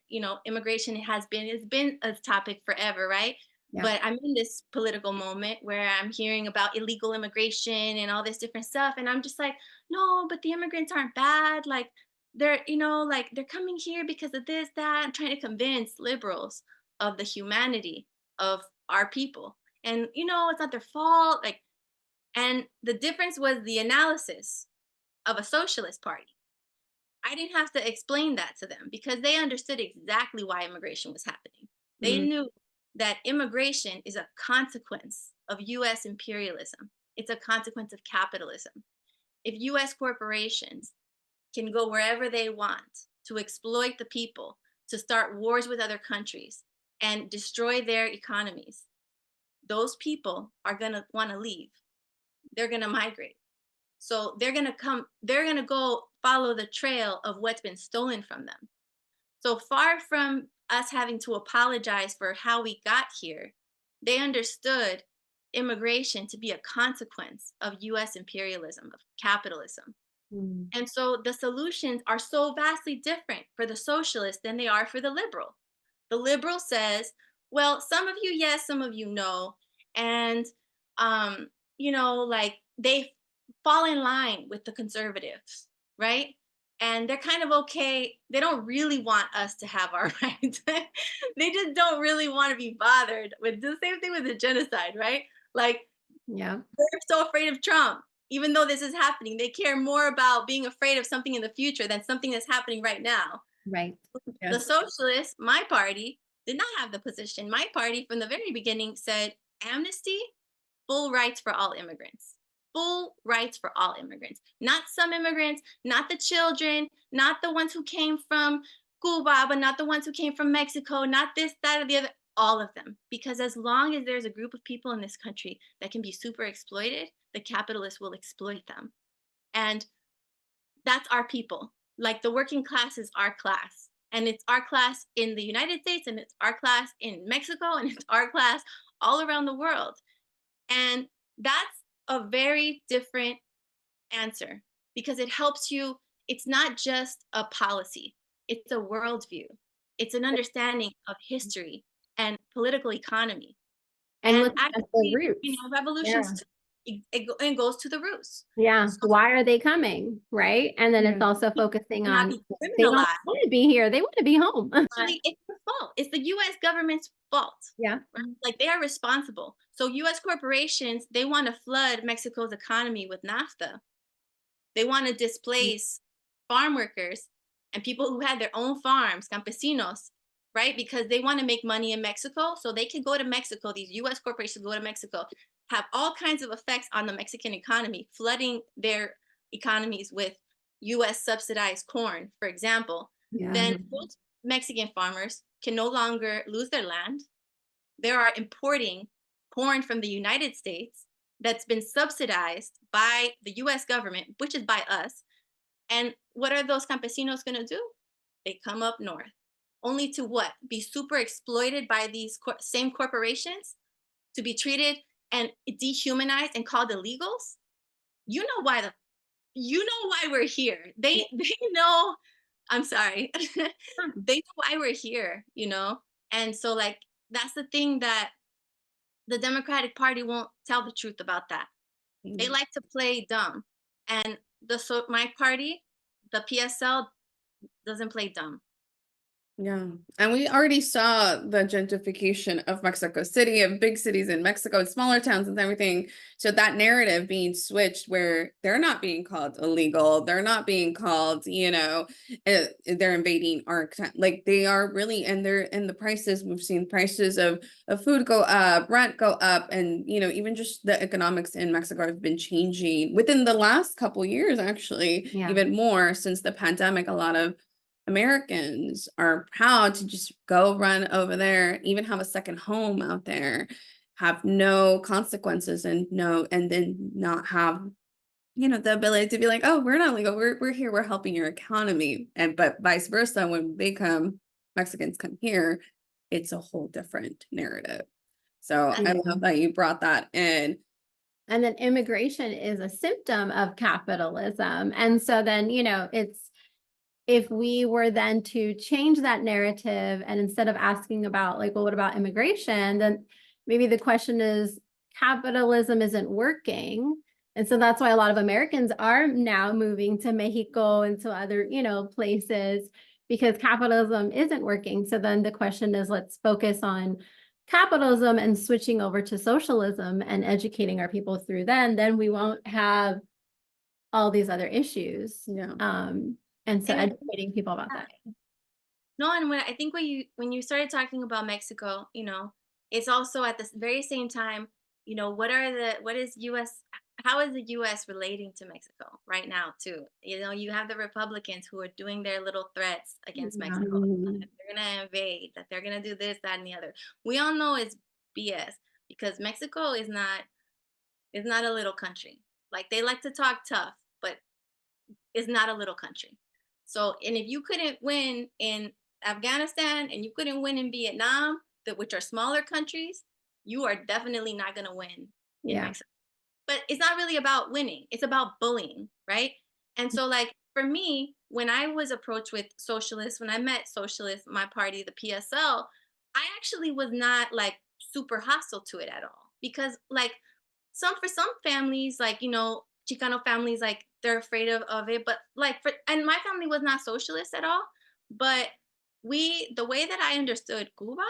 immigration it's been a topic forever, right? Yeah. But I'm in this political moment where I'm hearing about illegal immigration and all this different stuff. And I'm just like, no, but the immigrants aren't bad. Like they're, like they're coming here because of this, that. I'm trying to convince liberals of the humanity of our people. And, it's not their fault. Like, and the difference was the analysis of a socialist party. I didn't have to explain that to them because they understood exactly why immigration was happening. They knew that immigration is a consequence of US imperialism. It's a consequence of capitalism. If US corporations can go wherever they want to exploit the people, to start wars with other countries and destroy their economies, those people are going to want to leave. They're going to migrate. So they're going to go follow the trail of what's been stolen from them. So far from us having to apologize for how we got here, they understood immigration to be a consequence of US imperialism, of capitalism. Mm. And so the solutions are so vastly different for the socialist than they are for the liberal. The liberal says, well, some of you yes, some of you no. And um, like they fall in line with the conservatives, right? And they're kind of okay. They don't really want us to have our rights. They just don't really want to be bothered with the same thing with the genocide, right? Like Yeah. they're so afraid of Trump. Even though this is happening, they care more about being afraid of something in the future than something that's happening right now. Right. The Yes. socialists, my party, did not have the position. My party, from the very beginning, said amnesty, full rights for all immigrants. Full rights for all immigrants. Not some immigrants, not the children, not the ones who came from Cuba, but not the ones who came from Mexico, not this, that, or the other. All of them. Because as long as there's a group of people in this country that can be super exploited, the capitalists will exploit them. And that's our people. Like the working class is our class. And it's our class in the United States, and it's our class in Mexico, and it's our class all around the world. And that's a very different answer because it helps you. It's not just a policy, it's a worldview, it's an understanding of history and political economy. And And look at the actually, roots. revolutions, Yeah. it goes to the roots. Yeah. So Why are they coming? Right. And then it's Yeah. also focusing not on be they don't criminalized. want to be here. They want to be home. Actually, it's their fault. It's the US government's fault. Yeah. Right? Like they are responsible. So US corporations, they want to flood Mexico's economy with NAFTA. They want to displace farm workers and people who had their own farms, campesinos, right? Because they want to make money in Mexico. So they can go to Mexico, these US corporations go to Mexico, have all kinds of effects on the Mexican economy, flooding their economies with US subsidized corn, for example. Yeah. Then those Mexican farmers can no longer lose their land. They are importing corn from the United States that's been subsidized by the US government, which is by us. And what are those campesinos going to do? They come up north, only to what? Be super exploited by these same corporations, to be treated and dehumanized and called illegals. You know why we're here. They know. I'm sorry. They know why we're here. And so like that's the thing that the Democratic Party won't tell the truth about that. They like to play dumb. And my party, the PSL, doesn't play dumb. Yeah. And we already saw the gentrification of Mexico City, of big cities in Mexico and smaller towns and everything. So that narrative being switched where they're not being called illegal, they're not being called, they're invading our, like they are really, and the prices, we've seen prices of food go up, rent go up, and, even just the economics in Mexico have been changing within the last couple years, actually, Yeah. even more since the pandemic. A lot of Americans are proud to just go run over there, even have a second home out there, have no consequences and then not have, the ability to be like, oh, we're not legal. We're here. We're helping your economy. But vice versa, when Mexicans come here, it's a whole different narrative. So I love that you brought that in. And then immigration is a symptom of capitalism. And so then, if we were then to change that narrative and instead of asking about like, well, what about immigration? Then maybe the question is capitalism isn't working. And so that's why a lot of Americans are now moving to Mexico and to other, places because capitalism isn't working. So then the question is, let's focus on capitalism and switching over to socialism and educating our people through then we won't have all these other issues. Yeah. And so educating people about that. No, and I think when you started talking about Mexico, it's also at the very same time, how is the US relating to Mexico right now too? You have the Republicans who are doing their little threats against Mexico. That they're gonna invade, that they're gonna do this, that, and the other. We all know it's BS because Mexico is not a little country. Like they like to talk tough, but it's not a little country. So, and if you couldn't win in Afghanistan and you couldn't win in Vietnam, which are smaller countries, you are definitely not going to win in Mexico. But it's not really about winning. It's about bullying, right? And so like for me, when I was approached with socialists, when I met socialists, my party, the PSL, I actually was not like super hostile to it at all. Because like for some families, like, you know, Chicano families, like they're afraid of it. But like and my family was not socialist at all. But the way that I understood Cuba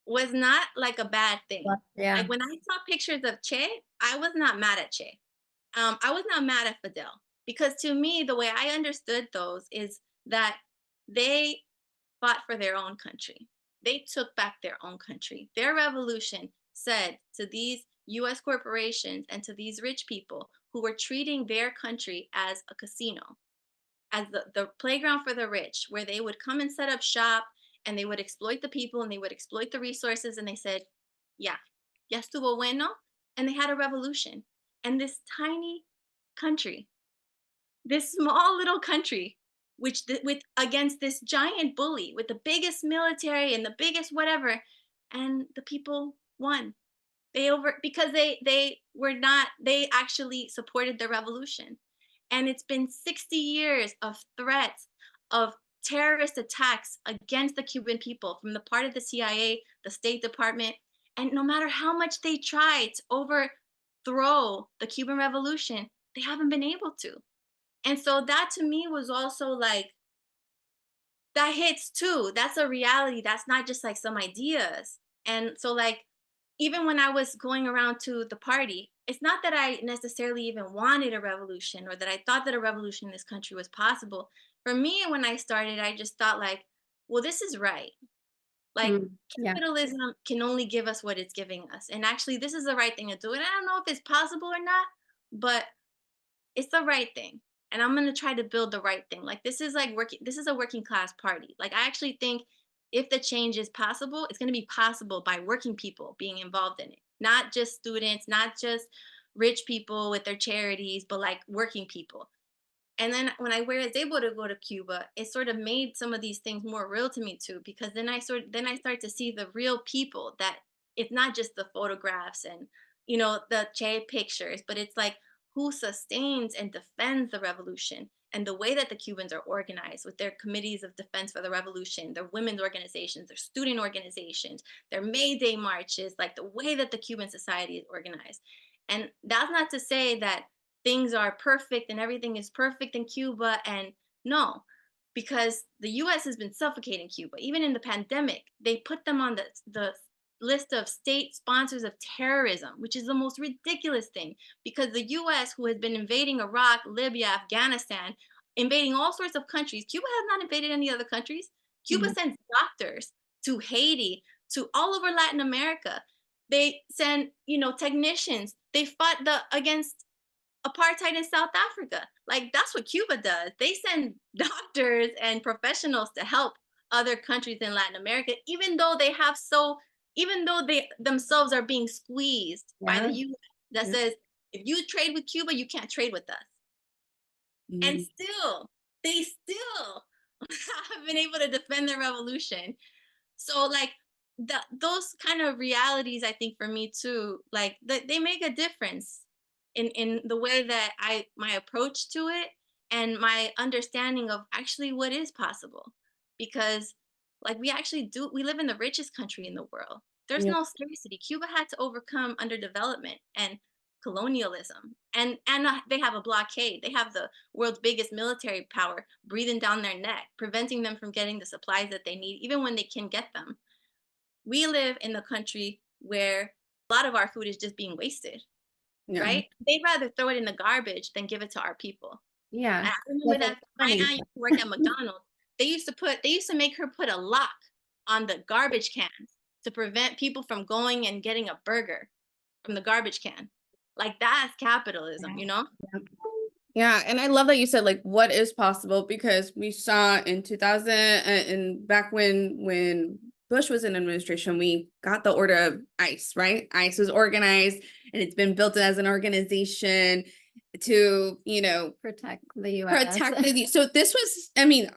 was not like a bad thing. Yeah. Like when I saw pictures of Che, I was not mad at Che. I was not mad at Fidel, because to me, the way I understood those is that they fought for their own country. They took back their own country. Their revolution said to these US corporations and to these rich people who were treating their country as a casino, as the playground for the rich, where they would come and set up shop and they would exploit the people and they would exploit the resources. And they said, yeah, ya estuvo bueno. And they had a revolution. And this tiny country, this small little country, with against this giant bully with the biggest military and the biggest whatever, and the people won. Because they were not, they actually supported the revolution. And it's been 60 years of threats of terrorist attacks against the Cuban people from the part of the CIA, the State Department. And no matter how much they tried to overthrow the Cuban Revolution, they haven't been able to. And so that to me was also like, that hits too. That's a reality. That's not just like some ideas. And so like, even when I was going around to the party, it's not that I necessarily even wanted a revolution or that I thought that a revolution in this country was possible. For me, when I started, I just thought like, well, this is right. Like Yeah. capitalism can only give us what it's giving us. And actually, this is the right thing to do. And I don't know if it's possible or not, but it's the right thing. And I'm going to try to build the right thing. Like this is a working class party. Like I actually think if the change is possible, it's going to be possible by working people being involved in it. Not just students, not just rich people with their charities, but like working people. And then when I was able to go to Cuba, it sort of made some of these things more real to me too, because then I start to see the real people, that it's not just the photographs and, you know, the Che pictures, but it's like who sustains and defends the revolution, and the way that the Cubans are organized with their committees of defense for the revolution, their women's organizations, their student organizations, their May Day marches, like the way that the Cuban society is organized. And that's not to say that things are perfect and everything is perfect in Cuba. And no, because the US has been suffocating Cuba. Even in the pandemic, they put them on the list of state sponsors of terrorism, which is the most ridiculous thing, because the US, who has been invading Iraq, Libya, Afghanistan, invading all sorts of countries, Cuba has not invaded any other countries. Cuba sends doctors to Haiti, to all over Latin America. They send, you know, technicians. They fought against apartheid in South Africa. Like that's what Cuba does. They send doctors and professionals to help other countries in Latin America, even though they themselves are being squeezed by the US that says, if you trade with Cuba, you can't trade with us. And still, they still have been able to defend their revolution. So like those kind of realities, I think for me too, like they make a difference in the way that my approach to it and my understanding of actually what is possible. Because like we live in the richest country in the world. There's no scarcity. Cuba had to overcome underdevelopment and colonialism, and they have a blockade. They have the world's biggest military power breathing down their neck, preventing them from getting the supplies that they need, even when they can get them. We live in the country where a lot of our food is just being wasted. Right? They'd rather throw it in the garbage than give it to our people. Yeah. And I remember that my aunt used to work at McDonald's. They used to make her put a lock on the garbage cans to prevent people from going and getting a burger from the garbage can. Like that's capitalism, you know? Yeah, and I love that you said like what is possible, because we saw in 2000 and back when Bush was in administration, we got the order of ICE, right? ICE was organized and it's been built as an organization to, you know, protect the US. So this was, I mean,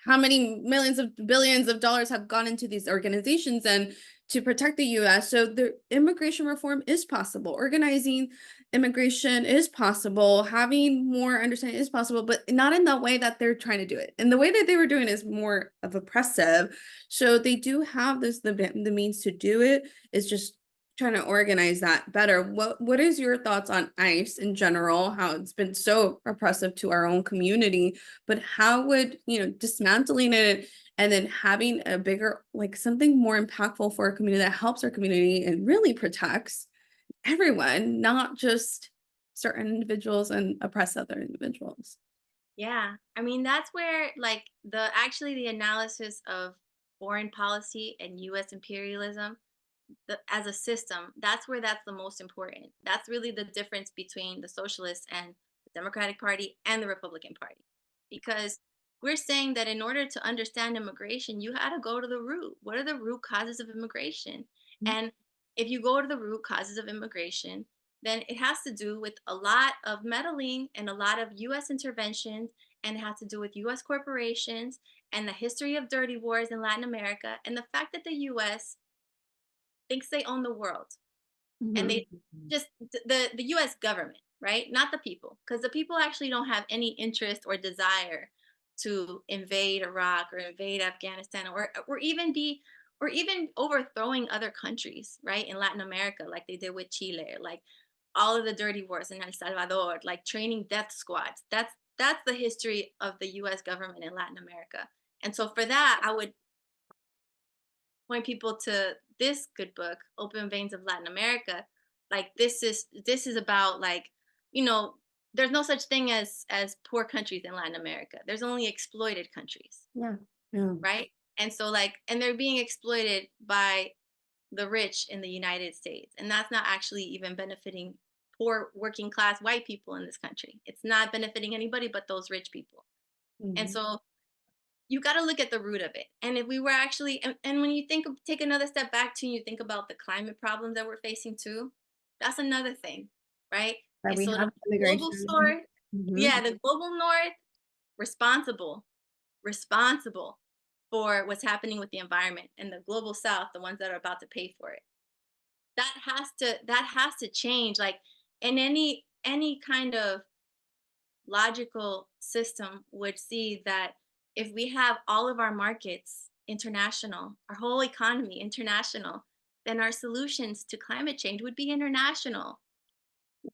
how many millions of billions of dollars have gone into these organizations, and to protect the US. So the immigration reform is possible. Organizing immigration is possible. Having more understanding is possible, but not in the way that they're trying to do it. And the way that they were doing is more of oppressive. So they do have the means to do it. It's just trying to organize that better. What is your thoughts on ICE in general? How it's been so oppressive to our own community, but how would, dismantling it and then having a bigger, like something more impactful for our community that helps our community and really protects everyone, not just certain individuals and oppress other individuals. Yeah. I mean, that's where like the analysis of foreign policy and US imperialism as a system, that's where that's the most important. That's really the difference between the socialists and the Democratic Party and the Republican Party. Because we're saying that in order to understand immigration, you had to go to the root. What are the root causes of immigration? Mhm. And if you go to the root causes of immigration, then it has to do with a lot of meddling and a lot of US interventions, and it has to do with US corporations and the history of dirty wars in Latin America and the fact that the US thinks they own the world, and Mhm. they just the US government, right? Not the people, because the people actually don't have any interest or desire to invade Iraq or invade Afghanistan, or even overthrowing other countries, right? In Latin America, like they did with Chile, like all of the dirty wars in El Salvador, like training death squads. That's the history of the US government in Latin America. And so for that, I would point people to this good book, Open Veins of Latin America. Like this is about, like, you know, there's no such thing as poor countries in Latin America. There's only exploited countries, Yeah. Yeah. right? And so and they're being exploited by the rich in the United States. And that's not actually even benefiting poor working class white people in this country. It's not benefiting anybody but those rich people. And Mhm. so you got to look at the root of it. And if we were actually, and when you take another step back too, and you think about the climate problems that we're facing too, that's another thing, right? That And we so have the global immigration. north, Mhm. yeah, the global north, responsible, responsible for what's happening with the environment, and the global south, the ones that are about to pay for it. That has to change. Like in any kind of logical system would see that if we have all of our markets international, our whole economy international, then our solutions to climate change would be international.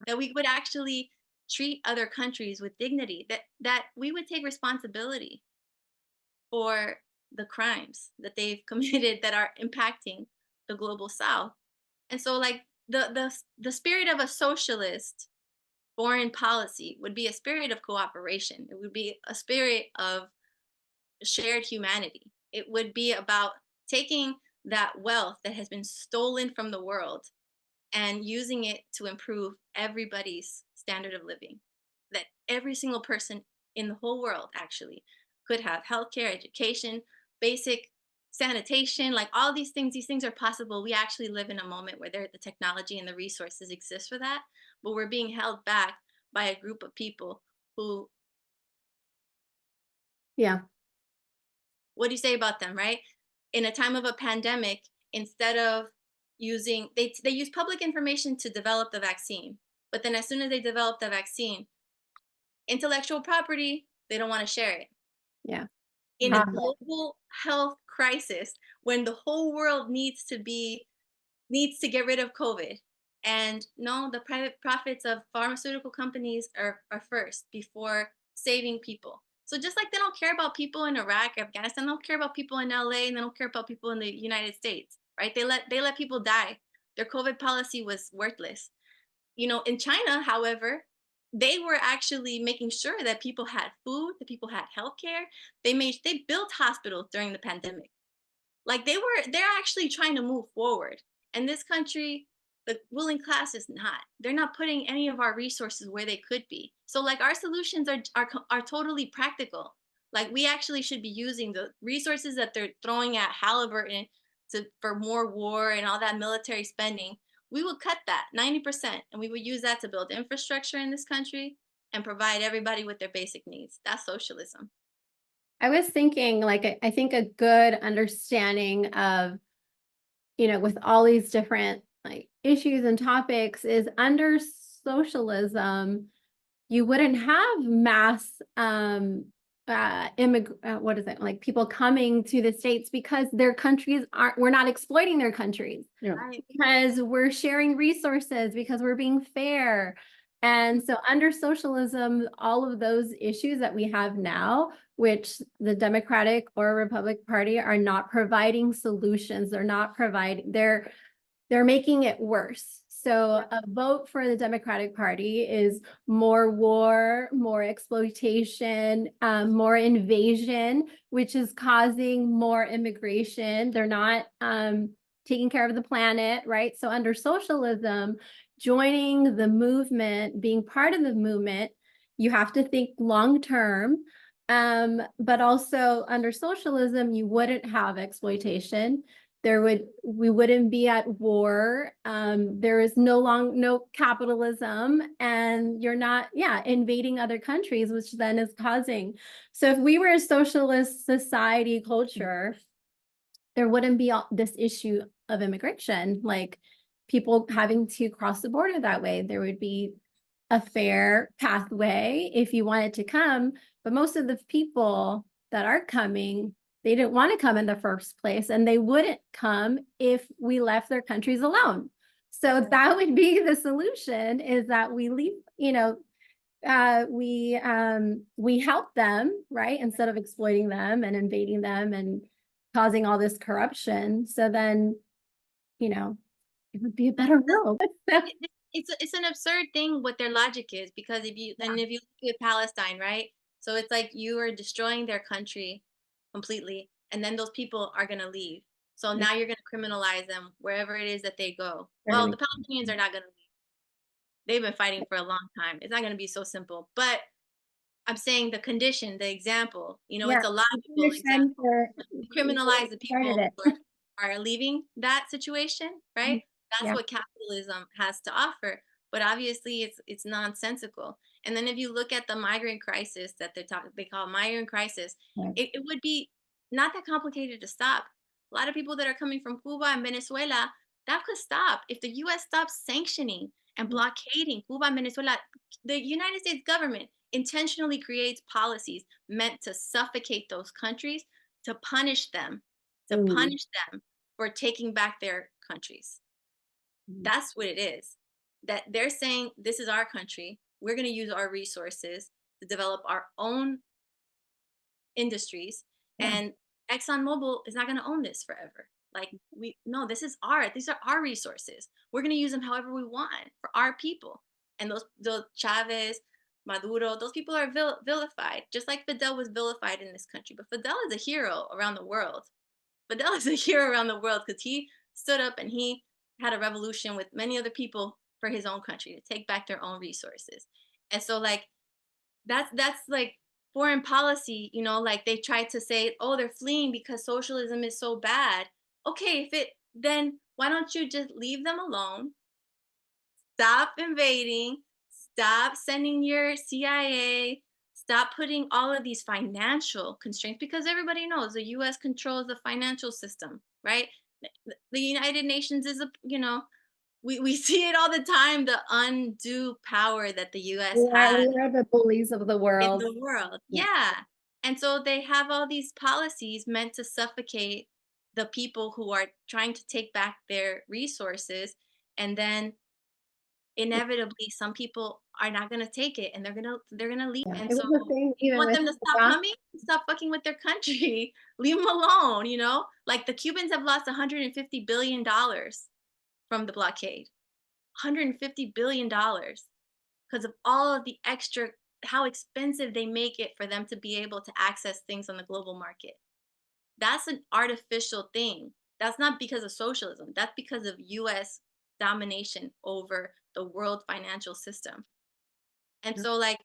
That we would actually treat other countries with dignity, that we would take responsibility for the crimes that they've committed that are impacting the global south. And so like the spirit of a socialist foreign policy would be a spirit of cooperation. It would be a spirit of shared humanity. It would be about taking that wealth that has been stolen from the world and using it to improve everybody's standard of living. That every single person in the whole world actually could have healthcare, education, basic sanitation, like all these things are possible. We actually live in a moment where the technology and the resources exist for that, but we're being held back by a group of people who, Yeah. what do you say about them, right? In a time of a pandemic, instead of they use public information to develop the vaccine, but then as soon as they develop the vaccine, intellectual property, they don't want to share it. Yeah. In a Profit. global health crisis, when the whole world needs to get rid of COVID. And no, the private profits of pharmaceutical companies are first before saving people. So just like they don't care about people in Iraq, Afghanistan, they don't care about people in LA, and they don't care about people in the United States, right? They let people die. Their COVID policy was worthless. In China, however, they were actually making sure that people had food, that people had healthcare. They built hospitals during the pandemic. Like they're actually trying to move forward. And this country, the ruling class is not. They're not putting any of our resources where they could be. So like our solutions are totally practical. Like we actually should be using the resources that they're throwing at Halliburton for more war and all that military spending. We would cut that 90%, and we would use that to build infrastructure in this country and provide everybody with their basic needs. That's socialism. I was thinking, like, I think a good understanding of with all these different like issues and topics, is under socialism, you wouldn't have mass what is it, like people coming to the States, because their countries aren't, we're not exploiting their countries, Right. because we're sharing resources, because we're being fair. And so under socialism, all of those issues that we have now, which the Democratic or Republican Party are not providing solutions, they're making it worse. So a vote for the Democratic Party is more war, more exploitation, more invasion, which is causing more immigration. They're not taking care of the planet, right? So under socialism, joining the movement, being part of the movement, you have to think long term. But also under socialism, you wouldn't have exploitation. We wouldn't be at war. There is no capitalism, and you're not, invading other countries, which then is causing. So if we were a socialist society culture, there wouldn't be this issue of immigration, like people having to cross the border that way. There would be a fair pathway if you wanted to come, but most of the people that are coming, they didn't want to come in the first place, and they wouldn't come if we left their countries alone. So that would be the solution, is that we leave, we help them, right? Instead of exploiting them and invading them and causing all this corruption. So then, it would be a better world. It's an absurd thing what their logic is, because if you look at Palestine, right? So it's like you are destroying their country completely, and then those people are going to leave. So now you're going to criminalize them wherever it is that they go. Well, the Palestinians are not going to leave. They've been fighting for a long time. It's not going to be so simple. But I'm saying the condition, the example, it's a logical example. Criminalize the people who are leaving that situation, right? That's what capitalism has to offer. But obviously it's nonsensical. And then if you look at the migrant crisis that they call migrant crisis, it would be not that complicated to stop. A lot of people that are coming from Cuba and Venezuela, that could stop if the US stops sanctioning and blockading Cuba and Venezuela. The United States government intentionally creates policies meant to suffocate those countries, to punish them for taking back their countries. That's what it is. That they're saying, this is our country. We're going to use our resources to develop our own industries. And ExxonMobil is not going to own this forever. Like, these are our resources. We're going to use them however we want for our people. And those Chavez, Maduro, those people are vilified, just like Fidel was vilified in this country. But Fidel is a hero around the world. Fidel is a hero around the world because he stood up and he had a revolution with many other people for his own country to take back their own resources. And so like that's like foreign policy, like they tried to say, oh, they're fleeing because socialism is so bad. Okay, then why don't you just leave them alone? Stop invading, stop sending your CIA, stop putting all of these financial constraints, because everybody knows the US controls the financial system, right? The United Nations is we see it all the time, the undue power that the US has. We are the bullies of the world. In the world. Yeah. And so they have all these policies meant to suffocate the people who are trying to take back their resources. And then inevitably some people are not going to take it, and they're going to leave. And so you want them to stop coming, stop fucking with their country, leave them alone. Like the Cubans have lost $150 billion from the blockade, $150 billion, because of all of the extra, how expensive they make it for them to be able to access things on the global market. That's an artificial thing. That's not because of socialism. That's because of US domination over the world financial system. And so like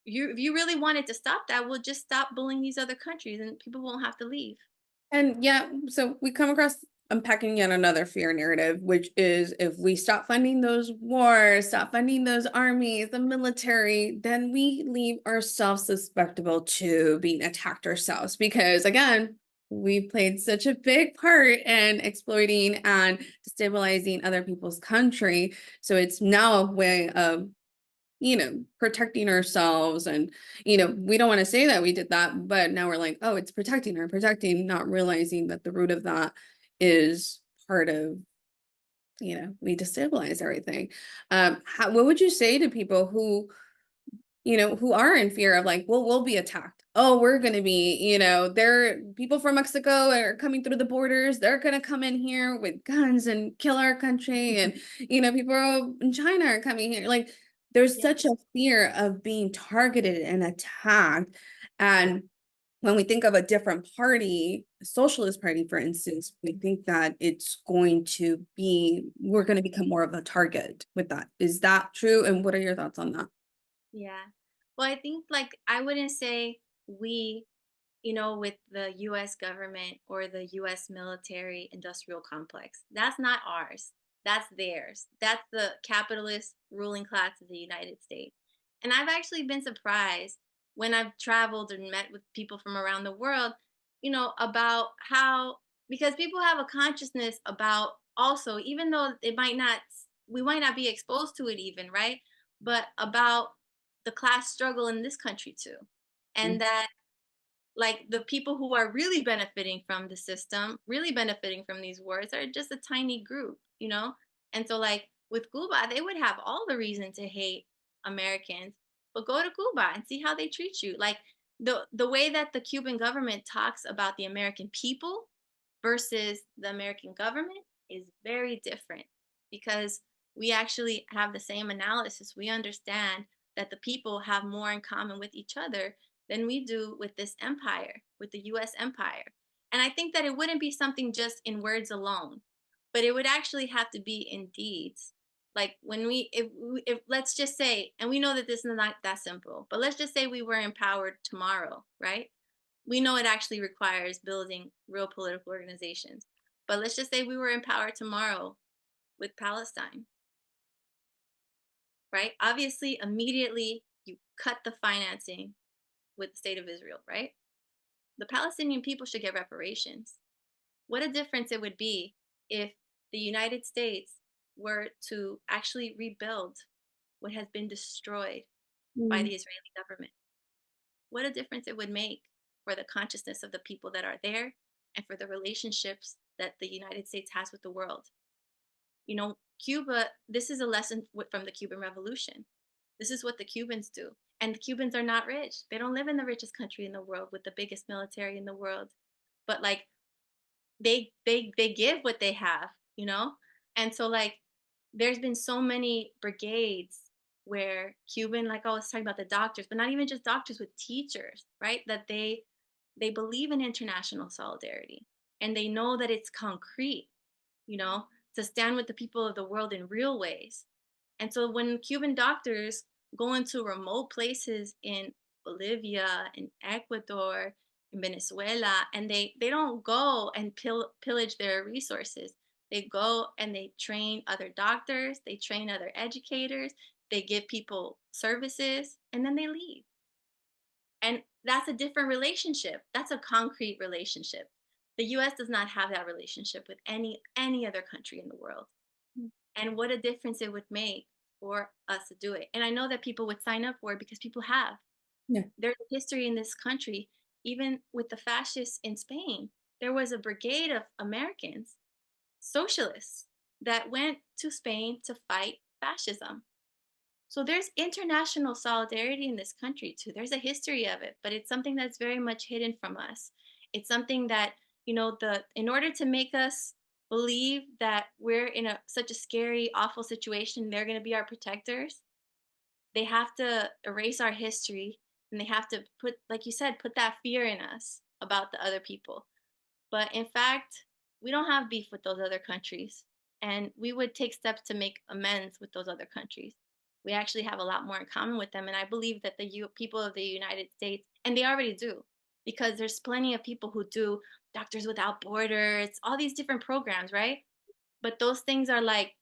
if you really wanted to stop that, we'll just stop bullying these other countries and people won't have to leave. And so we come across unpacking yet another fear narrative, which is if we stop funding those wars, stop funding those armies, the military, then we leave ourselves susceptible to being attacked ourselves. Because again, we played such a big part in exploiting and destabilizing other people's country. So it's now a way of, protecting ourselves. And, we don't want to say that we did that, but now we're like, oh, it's protecting, not realizing that the root of that is part of, we destabilize everything. What would you say to people who are in fear of like, well, we'll be attacked. Oh, we're going to be, there people from Mexico are coming through the borders. They're going to come in here with guns and kill our country. And, people in China are coming here. Like, there's Yeah. such a fear of being targeted and attacked. And when we think of a different party, a socialist party, for instance, we think that we're going to become more of a target with that. Is that true? And what are your thoughts on that? Yeah. Well, I think like I wouldn't say we, with the US government or the US military industrial complex. That's not ours. That's theirs. That's the capitalist ruling class of the United States. And I've actually been surprised when I've traveled and met with people from around the world, about how, because people have a consciousness about also, even though we might not be exposed to it even, right? But about the class struggle in this country too. And that like the people who are really benefiting from the system, really benefiting from these wars are just a tiny group. And so like with Cuba, they would have all the reason to hate Americans, but go to Cuba and see how they treat you. Like the way that the Cuban government talks about the American people versus the American government is very different because we actually have the same analysis. We understand that the people have more in common with each other than we do with this empire, with the US empire. And I think that it wouldn't be something just in words alone, but it would actually have to be in deeds. Like if let's just say, and we know that this is not that simple, but let's just say we were empowered tomorrow, right? We know it actually requires building real political organizations. But let's just say we were empowered tomorrow with Palestine, right? Obviously, immediately you cut the financing with the state of Israel, right? The Palestinian people should get reparations. What a difference it would be if the United States were to actually rebuild what has been destroyed by Mm. the Israeli government. What a difference it would make for the consciousness of the people that are there and for the relationships that the United States has with the world. Cuba, this is a lesson from the Cuban Revolution. This is what the Cubans do. And the Cubans are not rich. They don't live in the richest country in the world with the biggest military in the world. But like they give what they have. And so like there's been so many brigades where Cuban, like I was talking about the doctors, but not even just doctors, with teachers, right? That they believe in international solidarity and they know that it's concrete, you know, to stand with the people of the world in real ways. And so when Cuban doctors go into remote places in Bolivia, in Ecuador, in Venezuela, and they don't go and pillage their resources. They go and they train other doctors, they train other educators, they give people services, and then they leave. And that's a different relationship. That's a concrete relationship. The US does not have that relationship with any other country in the world. And what a difference it would make for us to do it. And I know that people would sign up for it because people have. Yeah. There's a history in this country, even with the fascists in Spain. There was a brigade of Americans, socialists, that went to Spain to fight fascism. So there's international solidarity in this country too. There's a history of it, but it's something that's very much hidden from us. It's something that, in order to make us believe that we're in such a scary, awful situation, they're going to be our protectors. They have to erase our history and they have to put, like you said, put that fear in us about the other people. But in fact, we don't have beef with those other countries. And we would take steps to make amends with those other countries. We actually have a lot more in common with them. And I believe that the people of the United States, and they already do, because there's plenty of people who do Doctors Without Borders, all these different programs, right? But those things are like,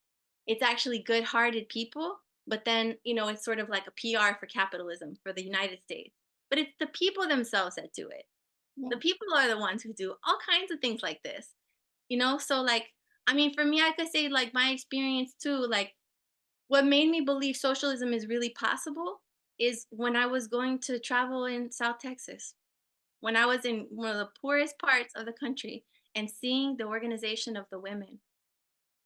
it's actually good hearted people. But then, it's sort of like a PR for capitalism for the United States. But it's the people themselves that do it. The people are the ones who do all kinds of things like this, you know? So, like, I mean, for me, I could say, like, my experience too, like, what made me believe socialism is really possible is when I was going to travel in South Texas, when I was in one of the poorest parts of the country and seeing the organization of the women.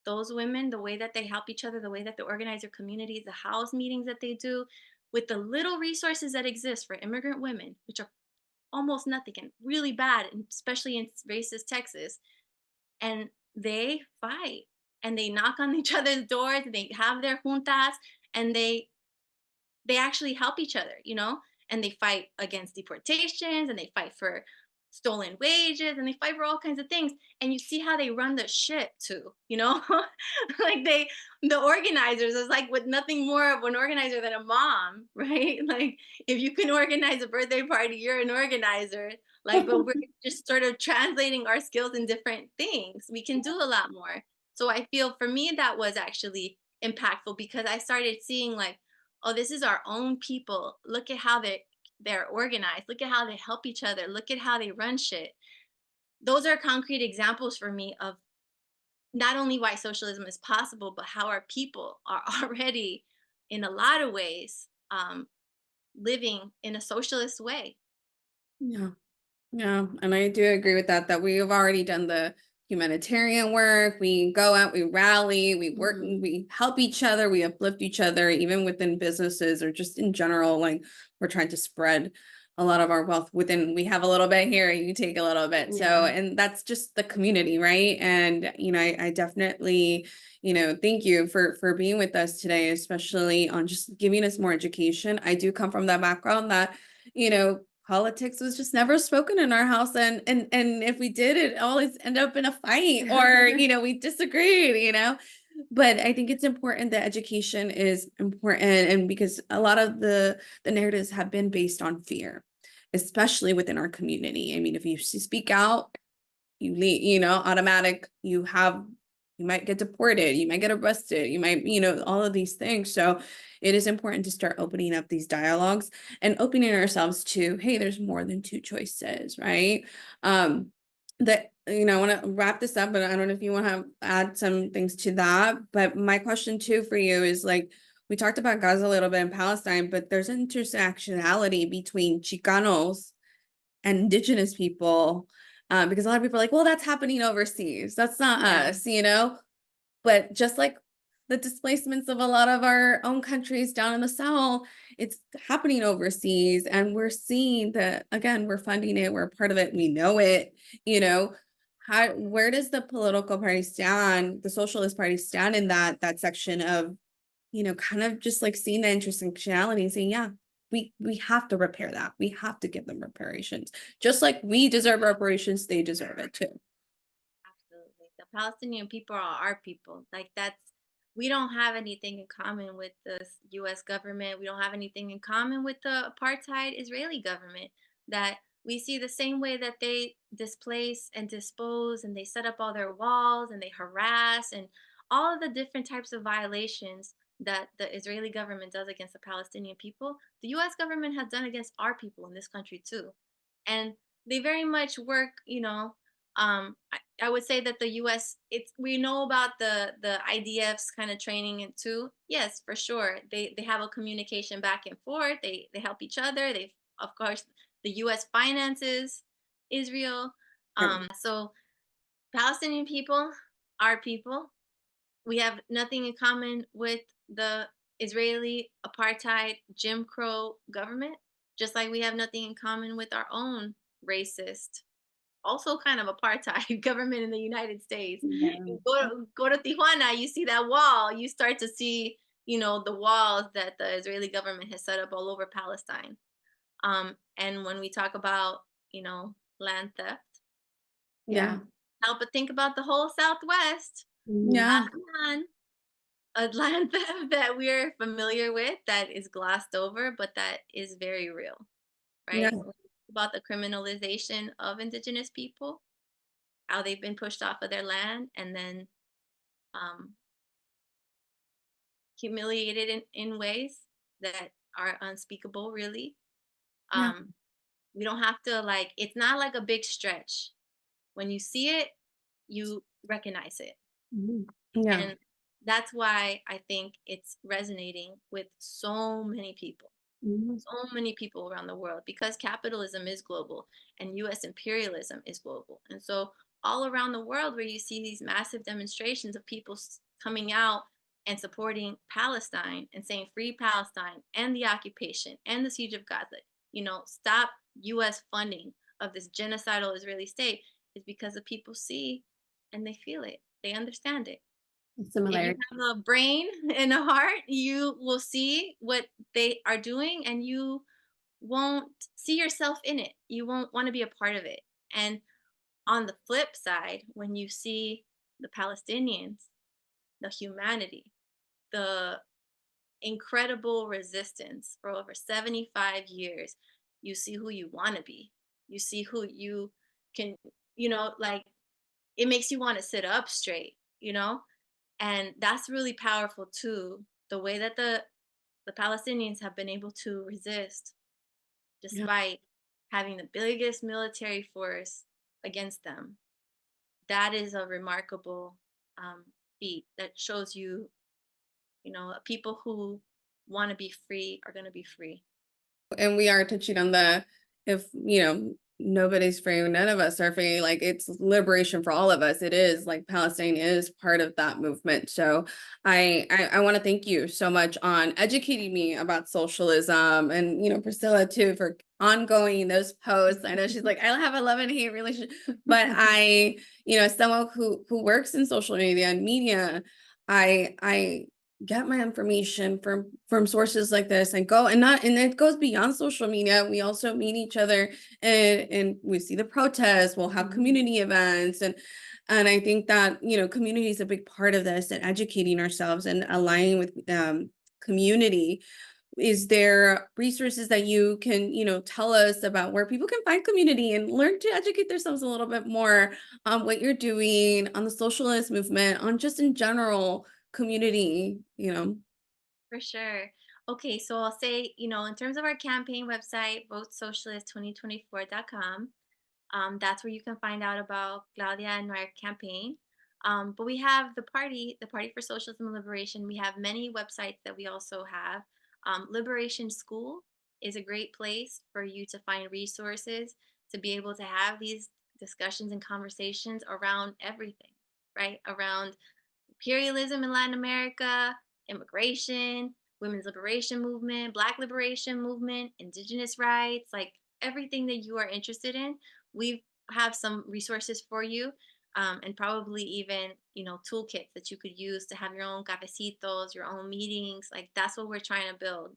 Those women, the way that they help each other, the way that they organize their communities, the house meetings that they do, with the little resources that exist for immigrant women, which are almost nothing and really bad, and especially in racist Texas. And they fight and they knock on each other's doors, and they have their juntas, and they actually help each other, you know, and they fight against deportations, and they fight for stolen wages, and they fight for all kinds of things. And you see how they run the ship too, you know? Like the organizers is like with nothing more of an organizer than a mom, right? Like if you can organize a birthday party, you're an organizer. Like, but we're just sort of translating our skills in different things. We can do a lot more. So I feel for me that was actually impactful because I started seeing like, oh, this is our own people. Look at how they're organized. Look at how they help each other. Look at how they run shit. Those are concrete examples for me of not only why socialism is possible, but how our people are already, in a lot of ways, living in a socialist way. Yeah. Yeah, and I do agree with that, that we have already done the humanitarian work. We go out, we rally, we work, Mhm. we help each other, we uplift each other, even within businesses or just in general. Like we're trying to spread a lot of our wealth within, we have a little bit here, you take a little bit. So, Yeah. and that's just the community, right? And, I definitely, thank you for being with us today, especially on just giving us more education. I do come from that background that, politics was just never spoken in our house, and if we did, it always end up in a fight, or we disagreed. But I think it's important that education is important, and because a lot of the narratives have been based on fear, especially within our community. I mean, if you speak out, you leave, automatic, you might get deported, you might get arrested, you might, all of these things. So it is important to start opening up these dialogues and opening ourselves to, hey, there's more than two choices, right? That, I want to wrap this up, but I don't know if you want to add some things to that. But my question too for you is, like, we talked about Gaza a little bit in Palestine, but there's intersectionality between Chicanos and indigenous people, because a lot of people are like, well, that's happening overseas, that's not Yeah. us. But just like the displacements of a lot of our own countries down in the South, it's happening overseas, and we're seeing that, again, we're funding it, we're a part of it, we know it. you know where does the political party stand, the Socialist Party stand in that section of, kind of just like seeing the intersectionality and saying, yeah, we have to repair that. We have to give them reparations. Just like we deserve reparations, they deserve it too. Absolutely. The Palestinian people are our people. Like we don't have anything in common with the US government. We don't have anything in common with the apartheid Israeli government. That we see the same way that they displace and dispose, and they set up all their walls, and they harass, and all of the different types of violations that the Israeli government does against the Palestinian people, the US government has done against our people in this country too. And they very much work, I would say that the U.S. It's we know about the IDF's kind of training it too. Yes, for sure. They have a communication back and forth. They help each other. They, of course, the U.S. finances Israel. So Palestinian people, our people, we have nothing in common with the Israeli apartheid Jim Crow government. Just like we have nothing in common with our own racist, also kind of apartheid government in the United States. Yeah. You go to Tijuana, you see that wall, you start to see, the walls that the Israeli government has set up all over Palestine. And when we talk about, land theft, Yeah. help but think about the whole Southwest. Mhm. Yeah. On a land theft that we're familiar with that is glossed over, but that is very real, Yeah. right? About the criminalization of indigenous people, how they've been pushed off of their land, and then um, humiliated in ways that are unspeakable, really. Yeah. Um, We don't have to like, it's not like a big stretch. When you see it, you recognize it. Yeah. And that's why I think it's resonating with so many people, so many people around the world, because capitalism is global and US imperialism is global. And so all around the world where you see these massive demonstrations of people coming out and supporting Palestine and saying free Palestine and the occupation and the siege of Gaza, stop US funding of this genocidal Israeli state, is because the people see and they feel it. They understand it. If you Similarity. have a brain and a heart, you will see what they are doing and you won't see yourself in it. You won't want to be a part of it. And on the flip side, when you see the Palestinians, the humanity, the incredible resistance for over 75 years, you see who you want to be. You see who you can, like it makes you want to sit up straight, and that's really powerful too. The way that the Palestinians have been able to resist Yeah. despite having the biggest military force against them. That is a remarkable um, feat that shows you, people who want to be free are going to be free. And we are touching on the, if nobody's free, none of us are free, like it's liberation for all of us. It is like Palestine is part of that movement. So I want to thank you so much on educating me about socialism, and Priscilla too, for ongoing those posts. I know she's like, I have a love and hate relationship, but I, someone who works in social media and media, I get my information from sources like this, and it goes beyond social media. We also meet each other, and we see the protests. We'll have community events, and I think that community is a big part of this, and educating ourselves and aligning with community. Is there resources that you can tell us about where people can find community and learn to educate themselves a little bit more on what you're doing, on the socialist movement, on just in general community? For sure. Okay, so I'll say, in terms of our campaign website, votesocialist2024.com. That's where you can find out about Claudia and our campaign. But we have the Party for Socialism and Liberation. We have many websites that we also have. Liberation School is a great place for you to find resources to be able to have these discussions and conversations around everything, right? Around imperialism in Latin America, immigration, women's liberation movement, Black liberation movement, indigenous rights, like everything that you are interested in. We have some resources for you, and probably even toolkits that you could use to have your own cafecitos, your own meetings. Like that's what we're trying to build.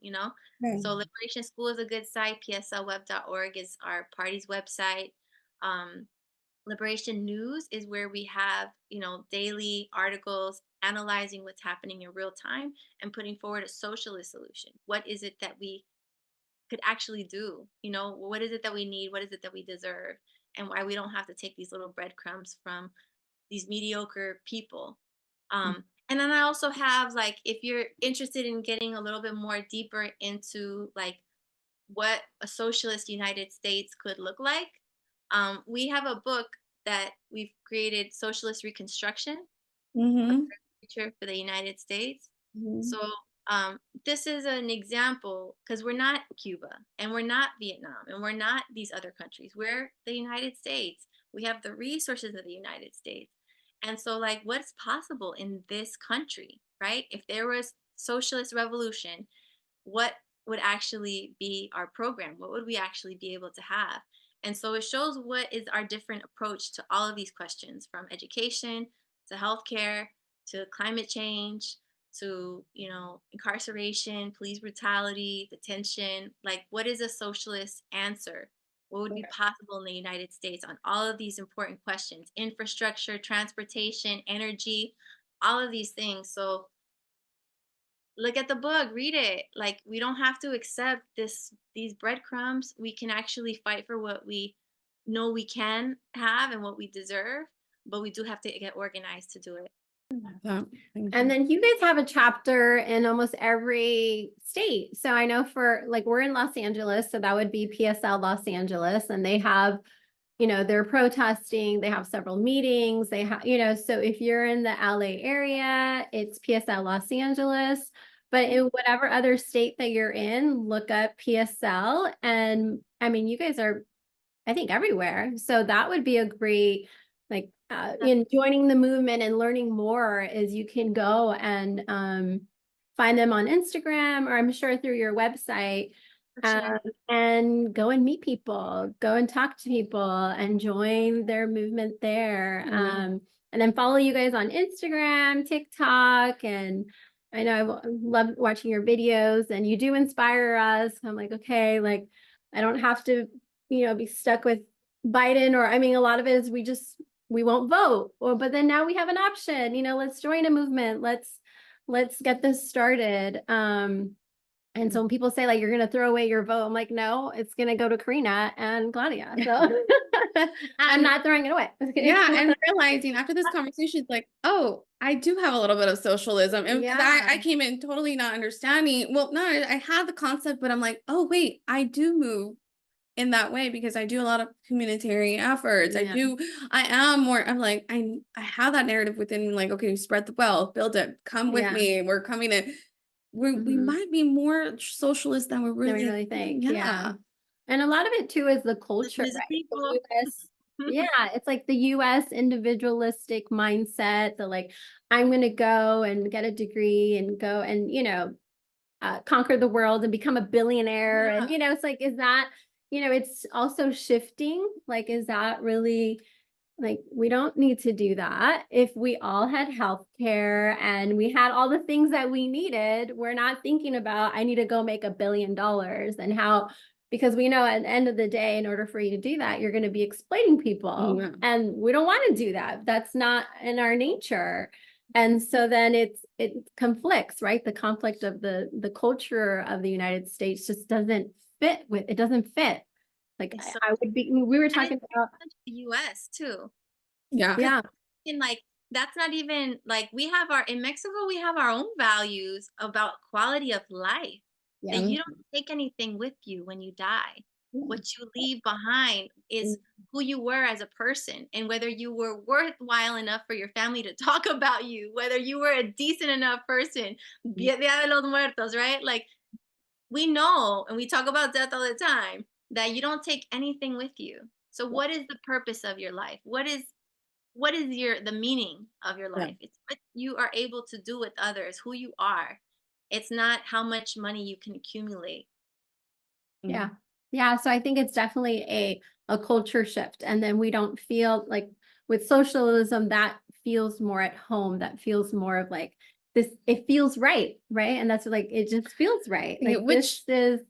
Right. So Liberation School is a good site. pslweb.org is our party's website. Um, Liberation News is where we have, daily articles analyzing what's happening in real time and putting forward a socialist solution. What is it that we could actually do? What is it that we need? What is it that we deserve? And why we don't have to take these little breadcrumbs from these mediocre people. And then I also have, like, if you're interested in getting a little bit more deeper into like what a socialist United States could look like, we have a book that we've created, Socialist Reconstruction, a Mm-hmm. future for the United States. Mm-hmm. So this is an example, because we're not Cuba and we're not Vietnam and we're not these other countries. We're the United States. We have the resources of the United States. And so, like, what's possible in this country, right? If there was socialist revolution, what would actually be our program? What would we actually be able to have? And so it shows what is our different approach to all of these questions, from education to healthcare to climate change to, incarceration, police brutality, detention. Like, what is a socialist answer? What would be possible in the United States on all of these important questions? Infrastructure, transportation, energy, all of these things. So look at the book, read it. Like, we don't have to accept these breadcrumbs. We can actually fight for what we know we can have and what we deserve, but we do have to get organized to do it. Yeah, thank And you. then you guys have a chapter in almost every state. So I know for like we're in Los Angeles, so that would be PSL Los Angeles, and they have, they're protesting, they have several meetings, they have, so if you're in the LA area, it's PSL Los Angeles. But in whatever other state that you're in, look up PSL. And I mean, you guys are, I think, everywhere. So that would be a great, like, in joining the movement and learning more is you can go and find them on Instagram, or I'm sure through your website, For sure. and go and meet people, go and talk to people and join their movement there. And then follow you guys on Instagram, TikTok, and I know I love watching your videos, and you do inspire us. I'm like, okay, like I don't have to, be stuck with Biden, or I mean, a lot of it is we won't vote. But then now we have an option, let's join a movement. Let's get this started. And so when people say like you're gonna throw away your vote, I'm like, no, it's gonna go to Karina and Claudia. So I'm not throwing it away. Yeah, and realizing after this conversation, it's like, oh, I do have a little bit of socialism. And 'cause I came in totally not understanding. Well, no, I had the concept, but I'm like, oh, wait, I do move in that way because I do a lot of humanitarian efforts. Yeah. I am more, I'm like, I have that narrative within me, like, okay, spread the wealth, build it, come with me. We're coming in. We might be more socialist than we Than really, we really think. yeah. Yeah. And a lot of it too is the culture, Listen to right? people. The US, yeah, it's like the US individualistic mindset, the like, I'm going to go and get a degree and go and, conquer the world and become a billionaire. Yeah. And, it's like, is that, it's also shifting. Like, is that really like, we don't need to do that. If we all had healthcare and we had all the things that we needed, we're not thinking about, I need to go make $1 billion and how, because we know at the end of the day, in order for you to do that, you're going to be exploiting people. Yeah. And we don't want to do that. That's not in our nature. And so then it conflicts, right? The conflict of the culture of the United States just doesn't fit with, it doesn't fit. Like It's so- I would be, we were and talking it's about, the US too. Yeah. yeah. And like that's not even like we have our in Mexico, we have our own values about quality of life. Yeah. That you don't take anything with you when you die. What you leave behind is who you were as a person, and whether you were worthwhile enough for your family to talk about you, whether you were a decent enough person. Dia de los Muertos, right? Like we know, and we talk about death all the time, that you don't take anything with you. So what is the purpose of your life? What is the meaning of your life? It's what you are able to do with others, who you are. It's not how much money you can accumulate. Yeah. Yeah. So I think it's definitely a culture shift. And then we don't feel like with socialism, that feels more at home. That feels more of like this, it feels right. Right. And that's like, it just feels right. Like Which this is,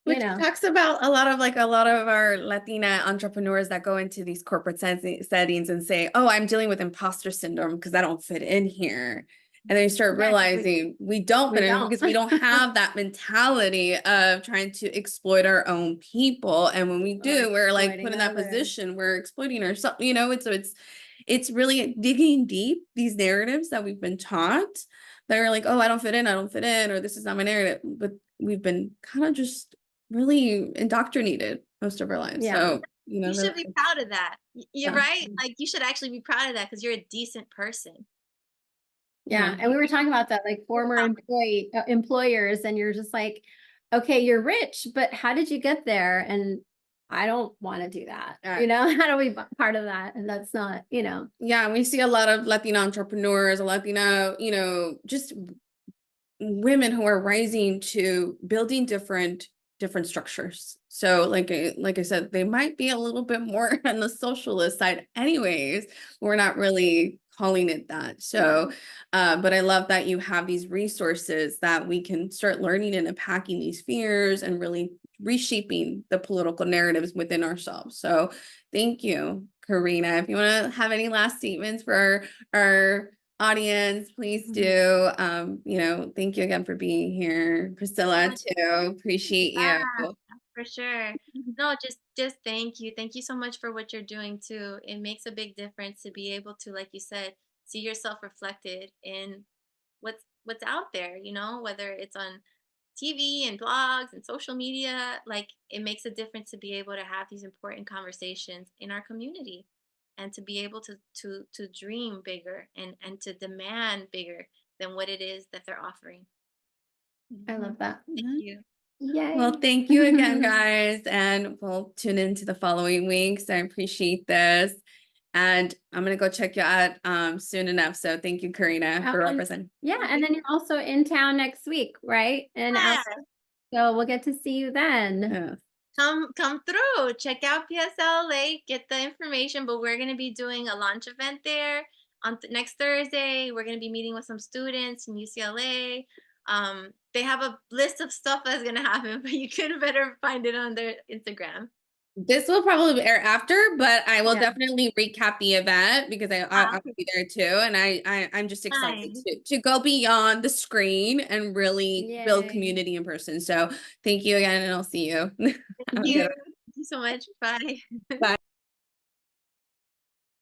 Which talks about a lot of our Latina entrepreneurs that go into these corporate settings and say, oh, I'm dealing with imposter syndrome because I don't fit in here. And then you start realizing we don't fit in because we don't have that mentality of trying to exploit our own people. And when we do, we're like put in that position, we're exploiting ourselves, it's really digging deep these narratives that we've been taught that are like, oh, I don't fit in, or this is not my narrative. But we've been kind of just really indoctrinated most of our lives. Yeah. So, you should be proud of that. You're right. Like you should actually be proud of that because you're a decent person. Yeah. And we were talking about that, like former employers, and you're just like, okay, you're rich, but how did you get there? And I don't want to do that. How do we be part of that? And that's not, Yeah, we see a lot of Latina entrepreneurs, Latina, just women who are rising to building different structures. So like I said, they might be a little bit more on the socialist side anyways. We're not really calling it that. So, but I love that you have these resources that we can start learning and unpacking these fears and really reshaping the political narratives within ourselves. So thank you, Karina. If you want to have any last statements for our audience, please do. Thank you again for being here. Priscilla too. Appreciate you. For sure. No, just thank you. Thank you so much for what you're doing too. It makes a big difference to be able to, like you said, see yourself reflected in what's out there, you know, whether it's on TV and blogs and social media. Like, it makes a difference to be able to have these important conversations in our community, and to be able to dream bigger, and to demand bigger than what it is that they're offering. I love that. Thank Mhm. you. Yay. Well, thank you again, guys, and we'll tune into the following weeks. I appreciate this, and I'm gonna go check you out soon enough. So thank you, Karina, for representing. Yeah, and then you're also in town next week, right? And Yeah. so we'll get to see you then. Yeah. Come through, check out PSLA, get the information. But we're going to be doing a launch event there on next Thursday. We're going to be meeting with some students in UCLA. They have a list of stuff that's going to happen, but you could better find it on their Instagram. This will probably air after, but I will Yeah. definitely recap the event because I'll be there too, and I'm just excited Nice. to go beyond the screen and really build Yay. community in person. So thank you again, and I'll see you. Thank you. Thank you so much. Bye. Bye.